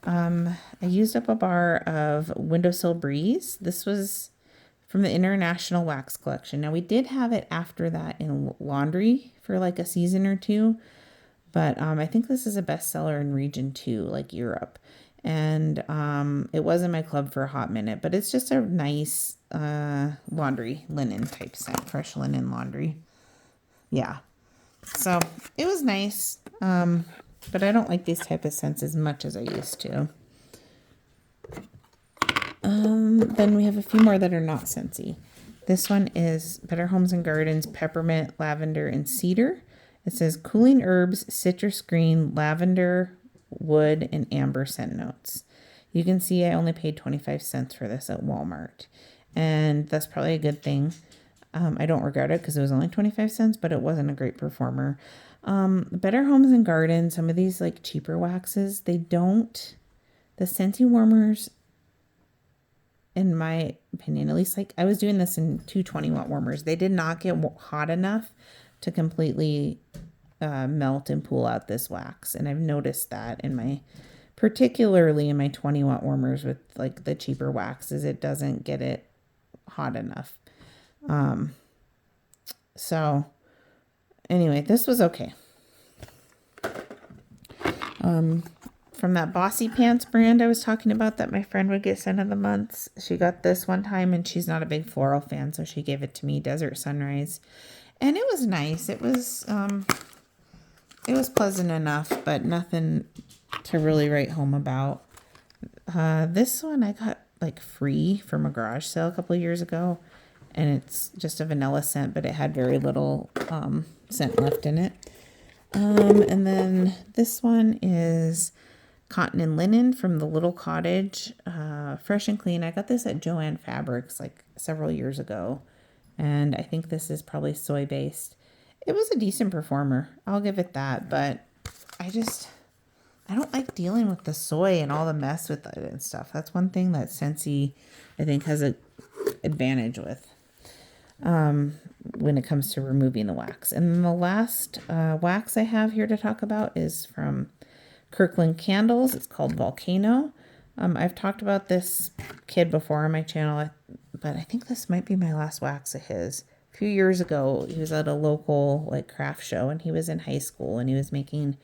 I used up a bar of Windowsill Breeze. This was from the International Wax Collection. Now, we did have it after that in laundry for like a season or 2, but I think this is a bestseller in region 2, like Europe. And it was in my club for a hot minute, but it's just a nice laundry linen type scent, fresh linen laundry. Yeah. So it was nice, but I don't like these type of scents as much as I used to. Then we have a few more that are not Scentsy. This one is Better Homes and Gardens Peppermint, Lavender, and Cedar. It says cooling herbs, citrus green, lavender, wood, and amber scent notes. You can see I only paid 25 cents for this at Walmart, and that's probably a good thing. I don't regret it because it was only 25 cents, but it wasn't a great performer. Better Homes and Gardens, some of these like cheaper waxes, the Scentsy warmers, in my opinion, at least like I was doing this in 220 watt warmers, they did not get hot enough to completely melt and pull out this wax. And I've noticed that particularly in my 20 watt warmers with like the cheaper waxes, it doesn't get it hot enough. So anyway, this was okay. From that Bossy Pants brand I was talking about that my friend would get scent of the months. She got this one time and she's not a big floral fan, so she gave it to me, Desert Sunrise. And it was nice. It was pleasant enough, but nothing to really write home about. This one I got like free from a garage sale a couple of years ago, and it's just a vanilla scent, but it had very little scent left in it. And then this one is Cotton and Linen from the Little Cottage, Fresh and Clean. I got this at Joann Fabrics like several years ago, And I think this is probably soy based. It was a decent performer. I'll give it that. But I don't like dealing with the soy and all the mess with it and stuff. That's one thing that Scentsy, I think, has an advantage with when it comes to removing the wax. And then the last wax I have here to talk about is from Kirkland Candles. It's called Volcano. I've talked about this kid before on my channel, but I think this might be my last wax of his. A few years ago, he was at a local like craft show, and he was in high school, and he was making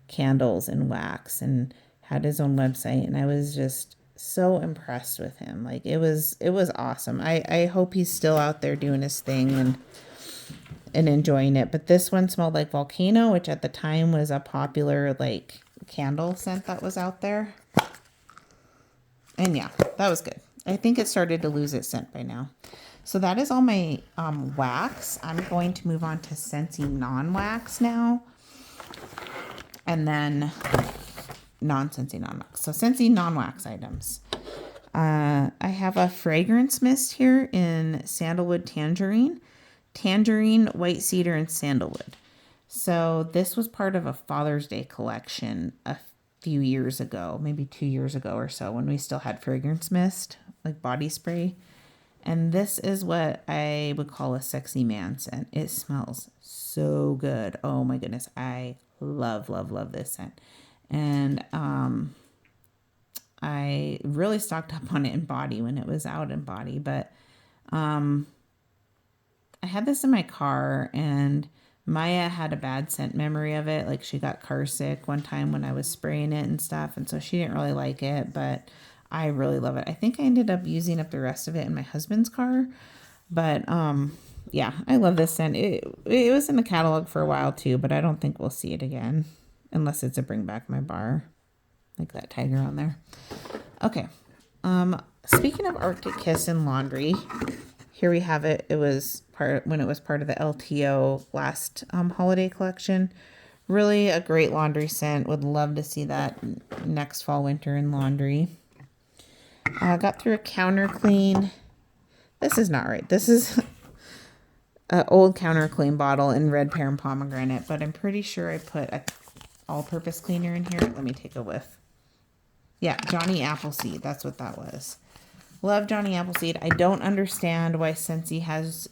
candles and wax and had his own website, and I was just so impressed with him. Like it was awesome. I hope he's still out there doing his thing and enjoying it. But this one smelled like Volcano, which at the time was a popular like candle scent that was out there. And yeah, that was good. I think it started to lose its scent by now. So that is all my wax. I'm going to move on to Scentsy non-wax now. And then non-Scentsy non-wax. So Scentsy non-wax items. I have a fragrance mist here in Sandalwood Tangerine. Tangerine, White Cedar, and Sandalwood. So this was part of a Father's Day collection a few years ago, maybe 2 years ago or so, when we still had fragrance mist, like body spray. And this is what I would call a sexy man scent. It smells so good. Oh my goodness. I love, love, love this scent. And I really stocked up on it in body when it was out in body. But I had this in my car, and Maya had a bad scent memory of it. Like she got car sick one time when I was spraying it and stuff. And so she didn't really like it, but I really love it. I think I ended up using up the rest of it in my husband's car. But yeah, I love this scent. It was in the catalog for a while too, but I don't think we'll see it again unless it's a Bring Back My Bar. Like that tiger on there. Okay. Speaking of Arctic Kiss and laundry, here we have it. It was when it was part of the LTO last holiday collection. Really a great laundry scent. Would love to see that next fall, winter in laundry. I got through a counter clean. This is not right. This is an old counter clean bottle in red pear and pomegranate, but I'm pretty sure I put a all-purpose cleaner in here. Let me take a whiff. Yeah, Johnny Appleseed. That's what that was. Love Johnny Appleseed. I don't understand why Scentsy has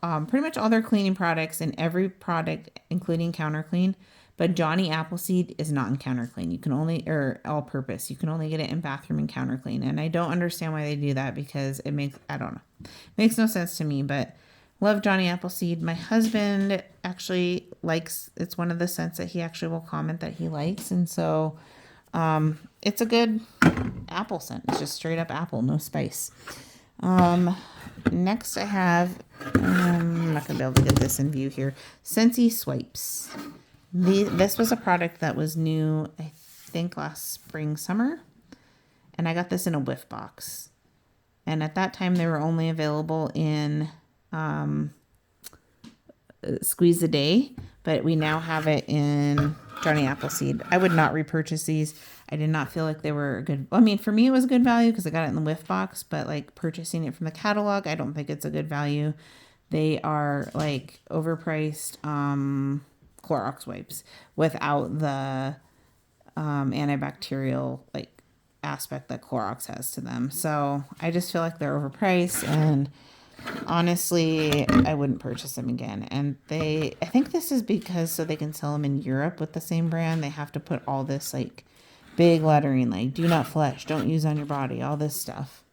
pretty much all their cleaning products in every product, including counter clean. But Johnny Appleseed is not in counter clean. You can only, or all purpose. You can only get it in bathroom and counter clean. And I don't understand why they do that, because it makes, I don't know. It makes no sense to me, but love Johnny Appleseed. My husband actually likes, it's one of the scents that he actually will comment that he likes. And so it's a good apple scent. It's just straight up apple, no spice. Next I have, I'm not going to be able to get this in view here, Scentsy Swipes. This was a product that was new, I think, last spring, summer. And I got this in a whiff box. And at that time, they were only available in Squeeze a Day. But we now have it in Johnny Appleseed. I would not repurchase these. I did not feel like they were good. I mean, for me, it was a good value because I got it in the whiff box. But like purchasing it from the catalog, I don't think it's a good value. They are like overpriced Clorox wipes without the antibacterial like aspect that Clorox has to them. So I just feel like they're overpriced, and honestly, I wouldn't purchase them again. And I think this is because so they can sell them in Europe with the same brand, they have to put all this like big lettering like do not flush, don't use on your body, all this stuff.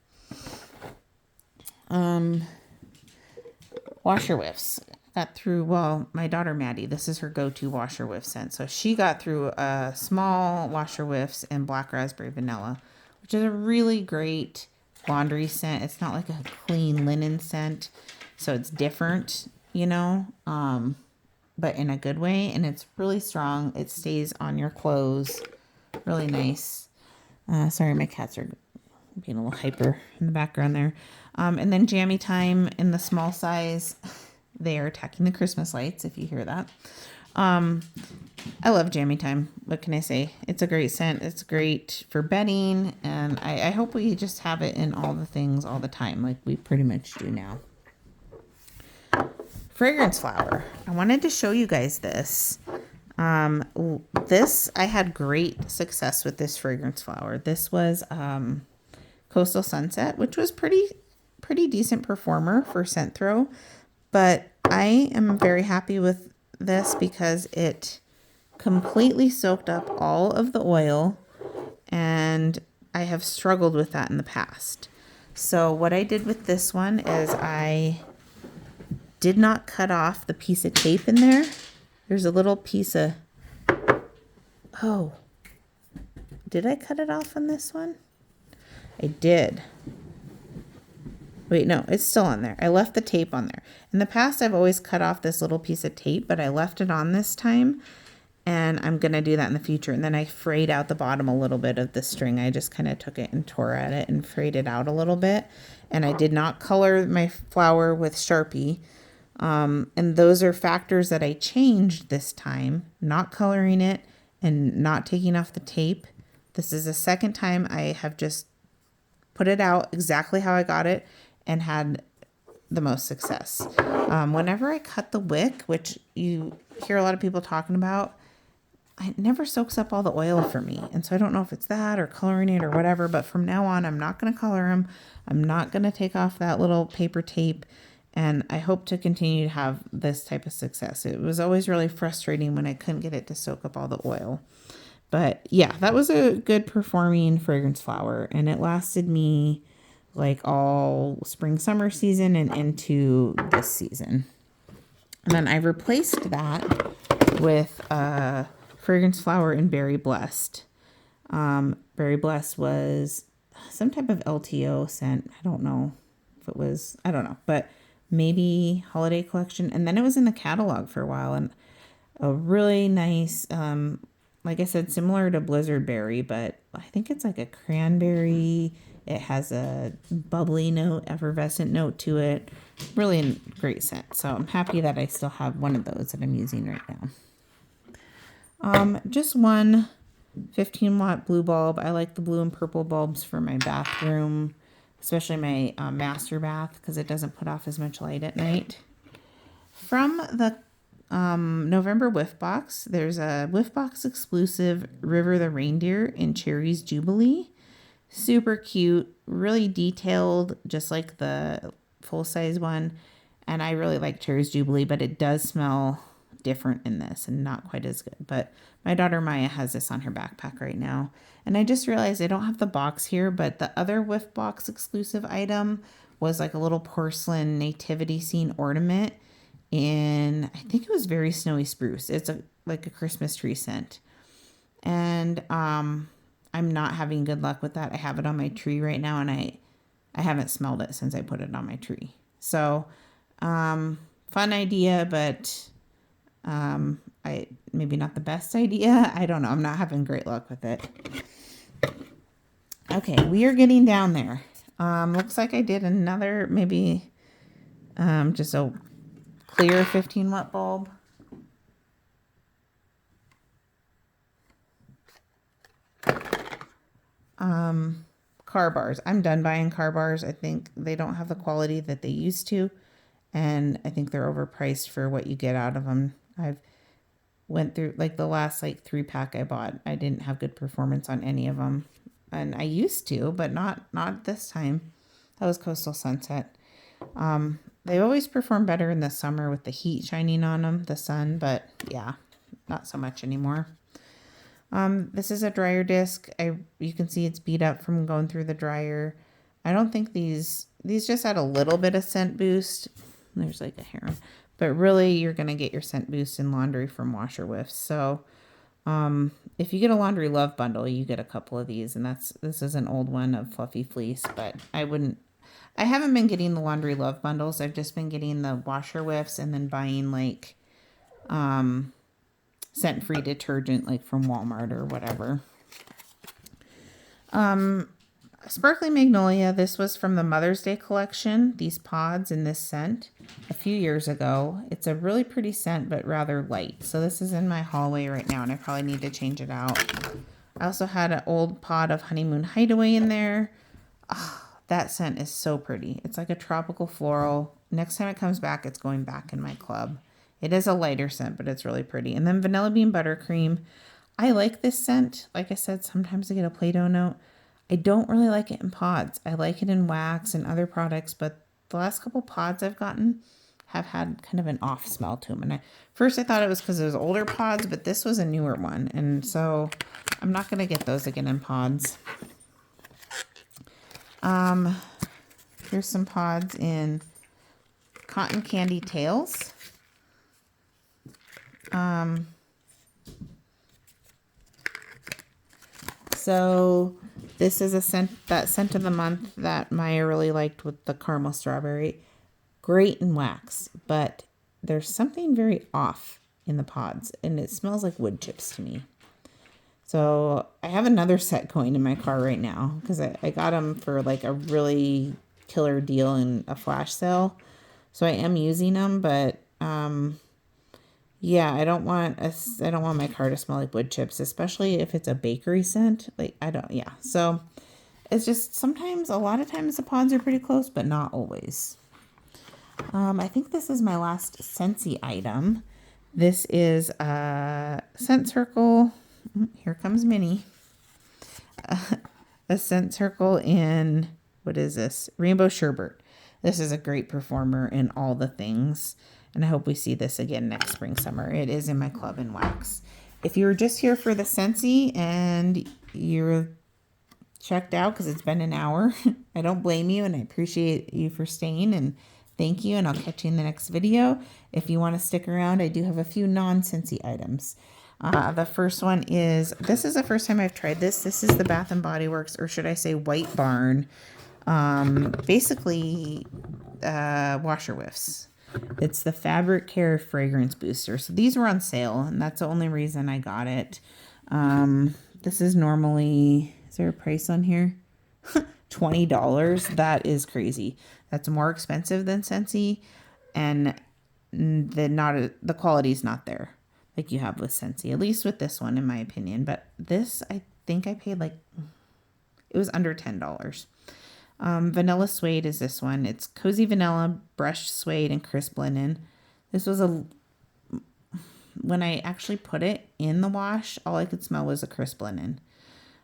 Washer whiffs. Got through, well, my daughter Maddie, this is her go-to washer whiff scent. So she got through a small washer whiffs and black raspberry vanilla, which is a really great laundry scent. It's not like a clean linen scent, so it's different, you know, but in a good way. And it's really strong. It stays on your clothes. Really nice. Sorry, my cats are being a little hyper in the background there. And then Jammy Time in the small size. They are attacking the Christmas lights, if you hear that. I love Jammy Time. What can I say? It's a great scent. It's great for bedding. And I hope we just have it in all the things all the time, like we pretty much do now. fragrance flower. I wanted to show you guys this. I had great success with this fragrance flower. This was Coastal Sunset, which was pretty decent performer for scent throw, but I am very happy with this because it completely soaked up all of the oil, and I have struggled with that in the past. So what I did with this one is I did not cut off the piece of tape in there. There's a little piece of, oh, did I cut it off on this one? I did. Wait, no, it's still on there. I left the tape on there. In the past, I've always cut off this little piece of tape, but I left it on this time, and I'm going to do that in the future. And then I frayed out the bottom a little bit of the string. I just kind of took it and tore at it and frayed it out a little bit. And I did not color my flower with Sharpie. And those are factors that I changed this time, not coloring it and not taking off the tape. This is the second time I have just put it out exactly how I got it and had the most success. Whenever I cut the wick, which you hear a lot of people talking about, it never soaks up all the oil for me. And so I don't know if it's that or coloring it or whatever, but from now on, I'm not going to color them. I'm not going to take off that little paper tape. And I hope to continue to have this type of success. It was always really frustrating when I couldn't get it to soak up all the oil. But yeah, that was a good performing fragrance flower. And it lasted me like all spring, summer season and into this season. And then I replaced that with a fragrance flower in Berry Blessed. Berry Blessed was some type of LTO scent. I don't know if it was, I don't know, but maybe holiday collection. And then it was in the catalog for a while, and a really nice, like I said, similar to Blizzard Berry, but I think it's like a cranberry. It has a bubbly note, effervescent note to it. Really a great scent. So I'm happy that I still have one of those that I'm using right now. Just one 15-watt blue bulb. I like the blue and purple bulbs for my bathroom, especially my master bath, because it doesn't put off as much light at night. From the November Whiff Box, there's a Whiff Box exclusive River the Reindeer in Cherries Jubilee. Super cute, really detailed, just like the full-size one. And I really like Cherries Jubilee, but it does smell different in this and not quite as good. But my daughter Maya has this on her backpack right now. And I just realized I don't have the box here, but the other Whiff Box exclusive item was like a little porcelain nativity scene ornament in, I think it was Very Snowy Spruce. It's like a Christmas tree scent. And I'm not having good luck with that. I have it on my tree right now, and I haven't smelled it since I put it on my tree. So fun idea, but maybe not the best idea. I don't know. I'm not having great luck with it. Okay, we are getting down there. Looks like I did another, maybe just a clear 15-watt bulb. Car bars. I'm done buying car bars. I think they don't have the quality that they used to, and I think they're overpriced for what you get out of them. I've went through like the last 3-pack I bought. I didn't have good performance on any of them, and I used to, but not this time. That was Coastal Sunset. They always perform better in the summer with the heat shining on them, the sun, but yeah, not so much anymore. This is a dryer disc. You can see it's beat up from going through the dryer. I don't think these just add a little bit of scent boost. There's like a hair, but really you're going to get your scent boost in laundry from Washer Whiffs. So, if you get a laundry love bundle, you get a couple of these, and this is an old one of Fluffy Fleece, but I haven't been getting the laundry love bundles. I've just been getting the Washer Whiffs and then buying scent-free detergent from Walmart or whatever. Sparkly Magnolia. This was from the Mother's Day collection. These pods in this scent a few years ago. It's a really pretty scent, but rather light. So this is in my hallway right now, and I probably need to change it out. I also had an old pod of Honeymoon Hideaway in there. Oh, that scent is so pretty. It's like a tropical floral, next time it comes back, it's going back in my club. It is a lighter scent, but it's really pretty. And then Vanilla Bean Buttercream. I like this scent. Like I said, sometimes I get a Play-Doh note. I don't really like it in pods. I like it in wax and other products, but the last couple pods I've gotten have had kind of an off smell to them. And first I thought it was because it was older pods, but this was a newer one. And so I'm not going to get those again in pods. Here's some pods in Cotton Candy Tails. So this is a scent, that scent of the month that Maya really liked with the caramel strawberry. Great in wax, but there's something very off in the pods, and it smells like wood chips to me. So I have another set going in my car right now because I got them for like a really killer deal in a flash sale. So I am using them, but yeah, I don't want my car to smell like wood chips, especially if it's a bakery scent. Like So it's just sometimes, a lot of times the pods are pretty close, but not always. I think this is my last Scentsy item. This is a Scent Circle. Here comes Minnie. A Scent Circle in, what is this? Rainbow Sherbet. This is a great performer in all the things. And I hope we see this again next spring, summer. It is in my club in wax. If you were just here for the Scentsy and you're checked out because it's been an hour, I don't blame you, and I appreciate you for staying, and thank you, and I'll catch you in the next video. If you want to stick around, I do have a few non-Scentsy items. The first one is, this is the first time I've tried this. This is the Bath & Body Works, or should I say White Barn, basically washer whiffs. It's the Fabric Care Fragrance Booster. So these were on sale, and that's the only reason I got it. This is normally, is there a price on here? $20. That is crazy. That's more expensive than Scentsy, and the quality's not there like you have with Scentsy, at least with this one in my opinion. But this, I think I paid like, it was under $10. Vanilla Suede is this one. It's Cozy Vanilla, Brushed Suede, and Crisp Linen. This was when I actually put it in the wash, all I could smell was a crisp linen.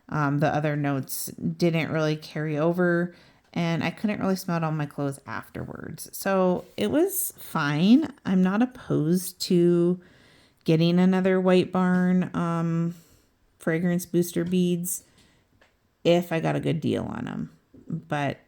The other notes didn't really carry over, and I couldn't really smell it on my clothes afterwards. So it was fine. I'm not opposed to getting another White Barn fragrance booster beads if I got a good deal on them. But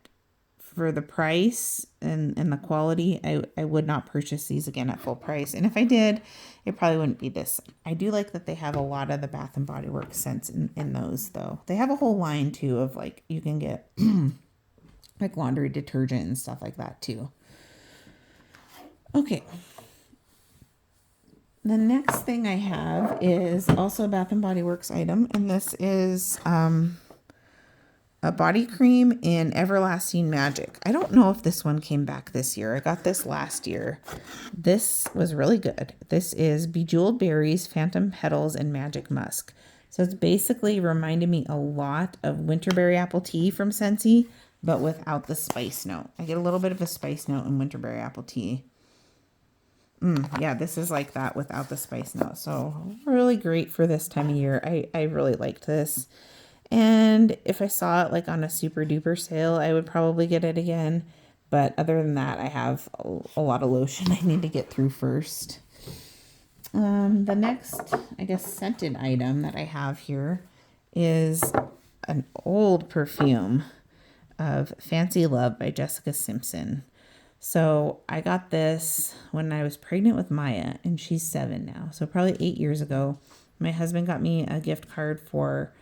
for the price and the quality, I would not purchase these again at full price. And if I did, it probably wouldn't be this. I do like that they have a lot of the Bath & Body Works scents in those, though. They have a whole line, too, of, like, you can get, like, laundry detergent and stuff like that, too. Okay. The next thing I have is also a Bath & Body Works item, and this is a body cream in Everlasting Magic. I don't know if this one came back this year. I got this last year. This was really good. This is Bejeweled Berries, Phantom Petals, and Magic Musk. So it's basically reminded me a lot of Winterberry Apple Tea from Scentsy, but without the spice note. I get a little bit of a spice note in Winterberry Apple Tea. Yeah, this is like that without the spice note. So really great for this time of year. I really liked this. And if I saw it like on a super duper sale, I would probably get it again. But other than that, I have a lot of lotion I need to get through first. The next, I guess, scented item that I have here is an old perfume of Fancy Love by Jessica Simpson. So I got this when I was pregnant with Maya, and she's 7 now. So probably 8 years ago, my husband got me a gift card for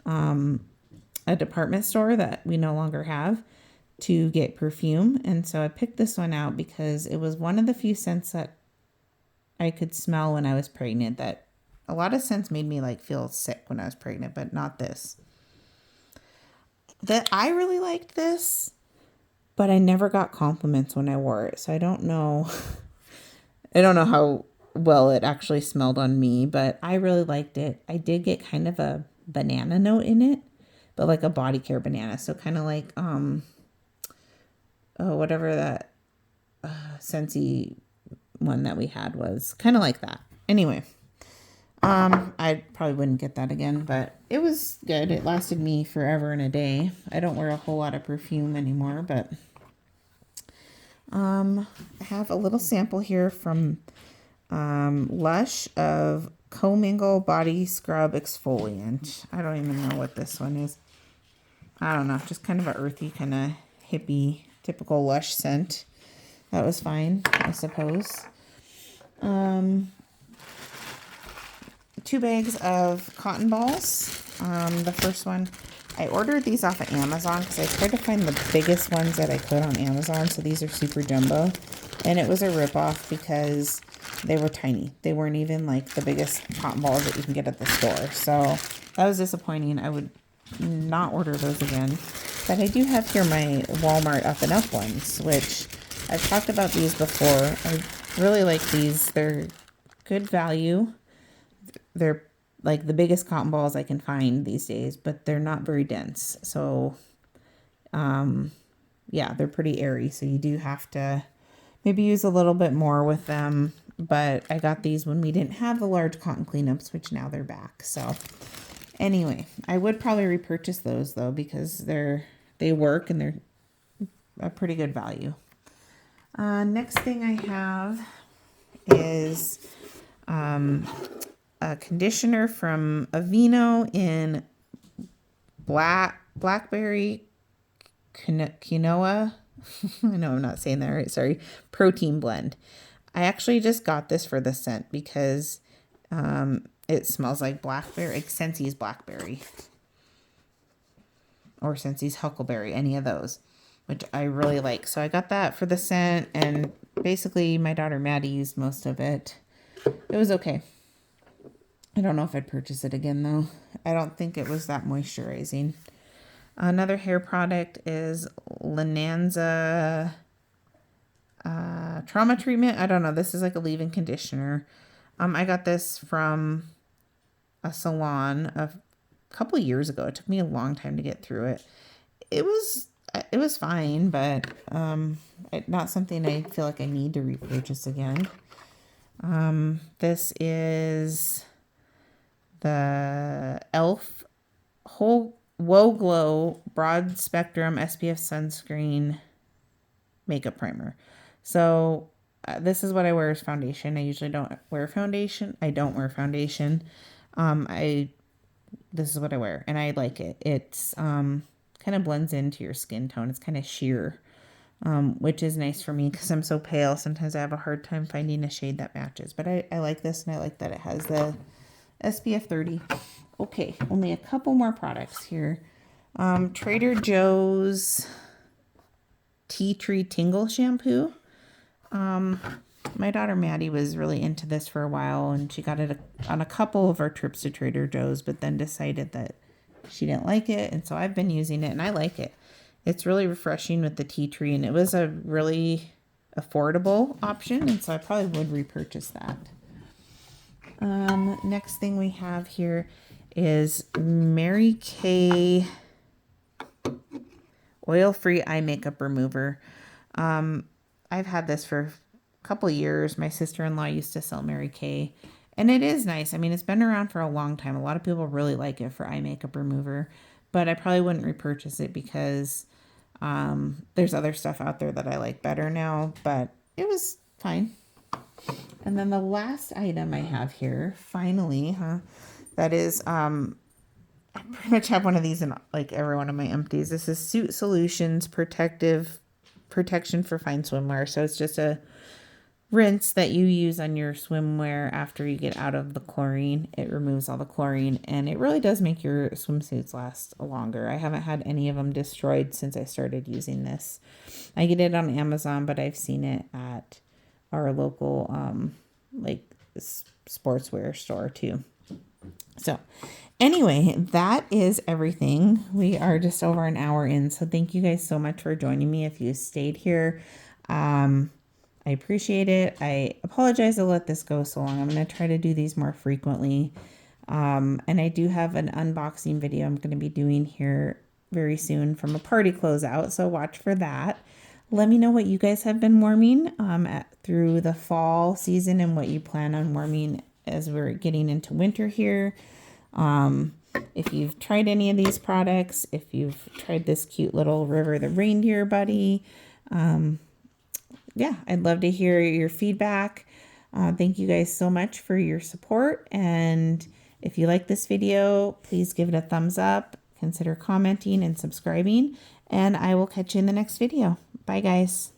a department store that we no longer have to get perfume. And so I picked this one out because it was one of the few scents that I could smell when I was pregnant. That a lot of scents made me like feel sick when I was pregnant, but not this. That I really liked this, but I never got compliments when I wore it. So I don't know. I don't know how well it actually smelled on me, but I really liked it. I did get kind of a banana note in it, but like a body care banana. So kind of like, whatever that Scentsy one that we had was kind of like that. Anyway, I probably wouldn't get that again, but it was good. It lasted me forever and a day. I don't wear a whole lot of perfume anymore, but I have a little sample here from Lush of Commingle Body Scrub Exfoliant. I don't even know what this one is. I don't know, just kind of an earthy, kind of hippie, typical Lush scent. That was fine, I suppose. 2 bags of cotton balls. The first one, I ordered these off of Amazon because I tried to find the biggest ones that I could on Amazon. So these are super jumbo. And it was a ripoff because they were tiny. They weren't even like the biggest cotton balls that you can get at the store. So that was disappointing. I would not order those again. But I do have here my Walmart Up and Up ones, which I've talked about these before. I really like these. They're good value. They're like the biggest cotton balls I can find these days, but they're not very dense. So, yeah, they're pretty airy. So you do have to maybe use a little bit more with them. But I got these when we didn't have the large cotton cleanups, which now they're back. So anyway, I would probably repurchase those though, because they work and they're a pretty good value. Next thing I have is a conditioner from Aveeno in blackberry quinoa. I know I'm not saying that right. Sorry. Protein blend. I actually just got this for the scent because it smells like blackberry, like Scentsy's blackberry or Scentsy's huckleberry, any of those, which I really like. So I got that for the scent, and basically my daughter Maddie used most of it. It was okay. I don't know if I'd purchase it again though. I don't think it was that moisturizing. Another hair product is Lananza trauma treatment. I don't know. This is like a leave-in conditioner. I got this from a salon a couple years ago. It took me a long time to get through it. It was fine, but not something I feel like I need to repurchase again. This is the e.l.f. Whoa Glow Broad Spectrum SPF Sunscreen Makeup Primer. So this is what I wear as foundation. I usually don't wear foundation. I don't wear foundation. This is what I wear, and I like it. It's kind of blends into your skin tone. It's kind of sheer, which is nice for me because I'm so pale. Sometimes I have a hard time finding a shade that matches. But I like this, and I like that it has the SPF 30. Okay, only a couple more products here. Trader Joe's Tea Tree Tingle Shampoo. My daughter Maddie was really into this for a while, and she got it on a couple of our trips to Trader Joe's, but then decided that she didn't like it, and so I've been using it, and I like it. It's really refreshing with the tea tree, and it was a really affordable option, and so I probably would repurchase that. Next thing we have here is Mary Kay oil-free eye makeup remover. I've had this for a couple of years. My sister-in-law used to sell Mary Kay, and it is nice. I mean, it's been around for a long time. A lot of people really like it for eye makeup remover, but I probably wouldn't repurchase it because there's other stuff out there that I like better now, but it was fine. And then the last item I have here, finally, that is, I pretty much have one of these in like every one of my empties. This is Suit Solutions Protection for Fine Swimwear. So it's just a rinse that you use on your swimwear after you get out of the chlorine. It removes all the chlorine, and it really does make your swimsuits last longer. I haven't had any of them destroyed since I started using this. I get it on Amazon, but I've seen it at our local like sportswear store too. So anyway, that is everything. We are just over an hour in, so thank you guys so much for joining me. If you stayed here, I appreciate it. I apologize to let this go so long. I'm going to try to do these more frequently. And I do have an unboxing video I'm going to be doing here very soon from a party closeout, so watch for that. Let me know what you guys have been warming through the fall season and what you plan on warming as we're getting into winter here. If you've tried any of these products, if you've tried this cute little River the Reindeer buddy, yeah, I'd love to hear your feedback. Thank you guys so much for your support. And if you like this video, please give it a thumbs up, consider commenting and subscribing, and I will catch you in the next video. Bye, guys.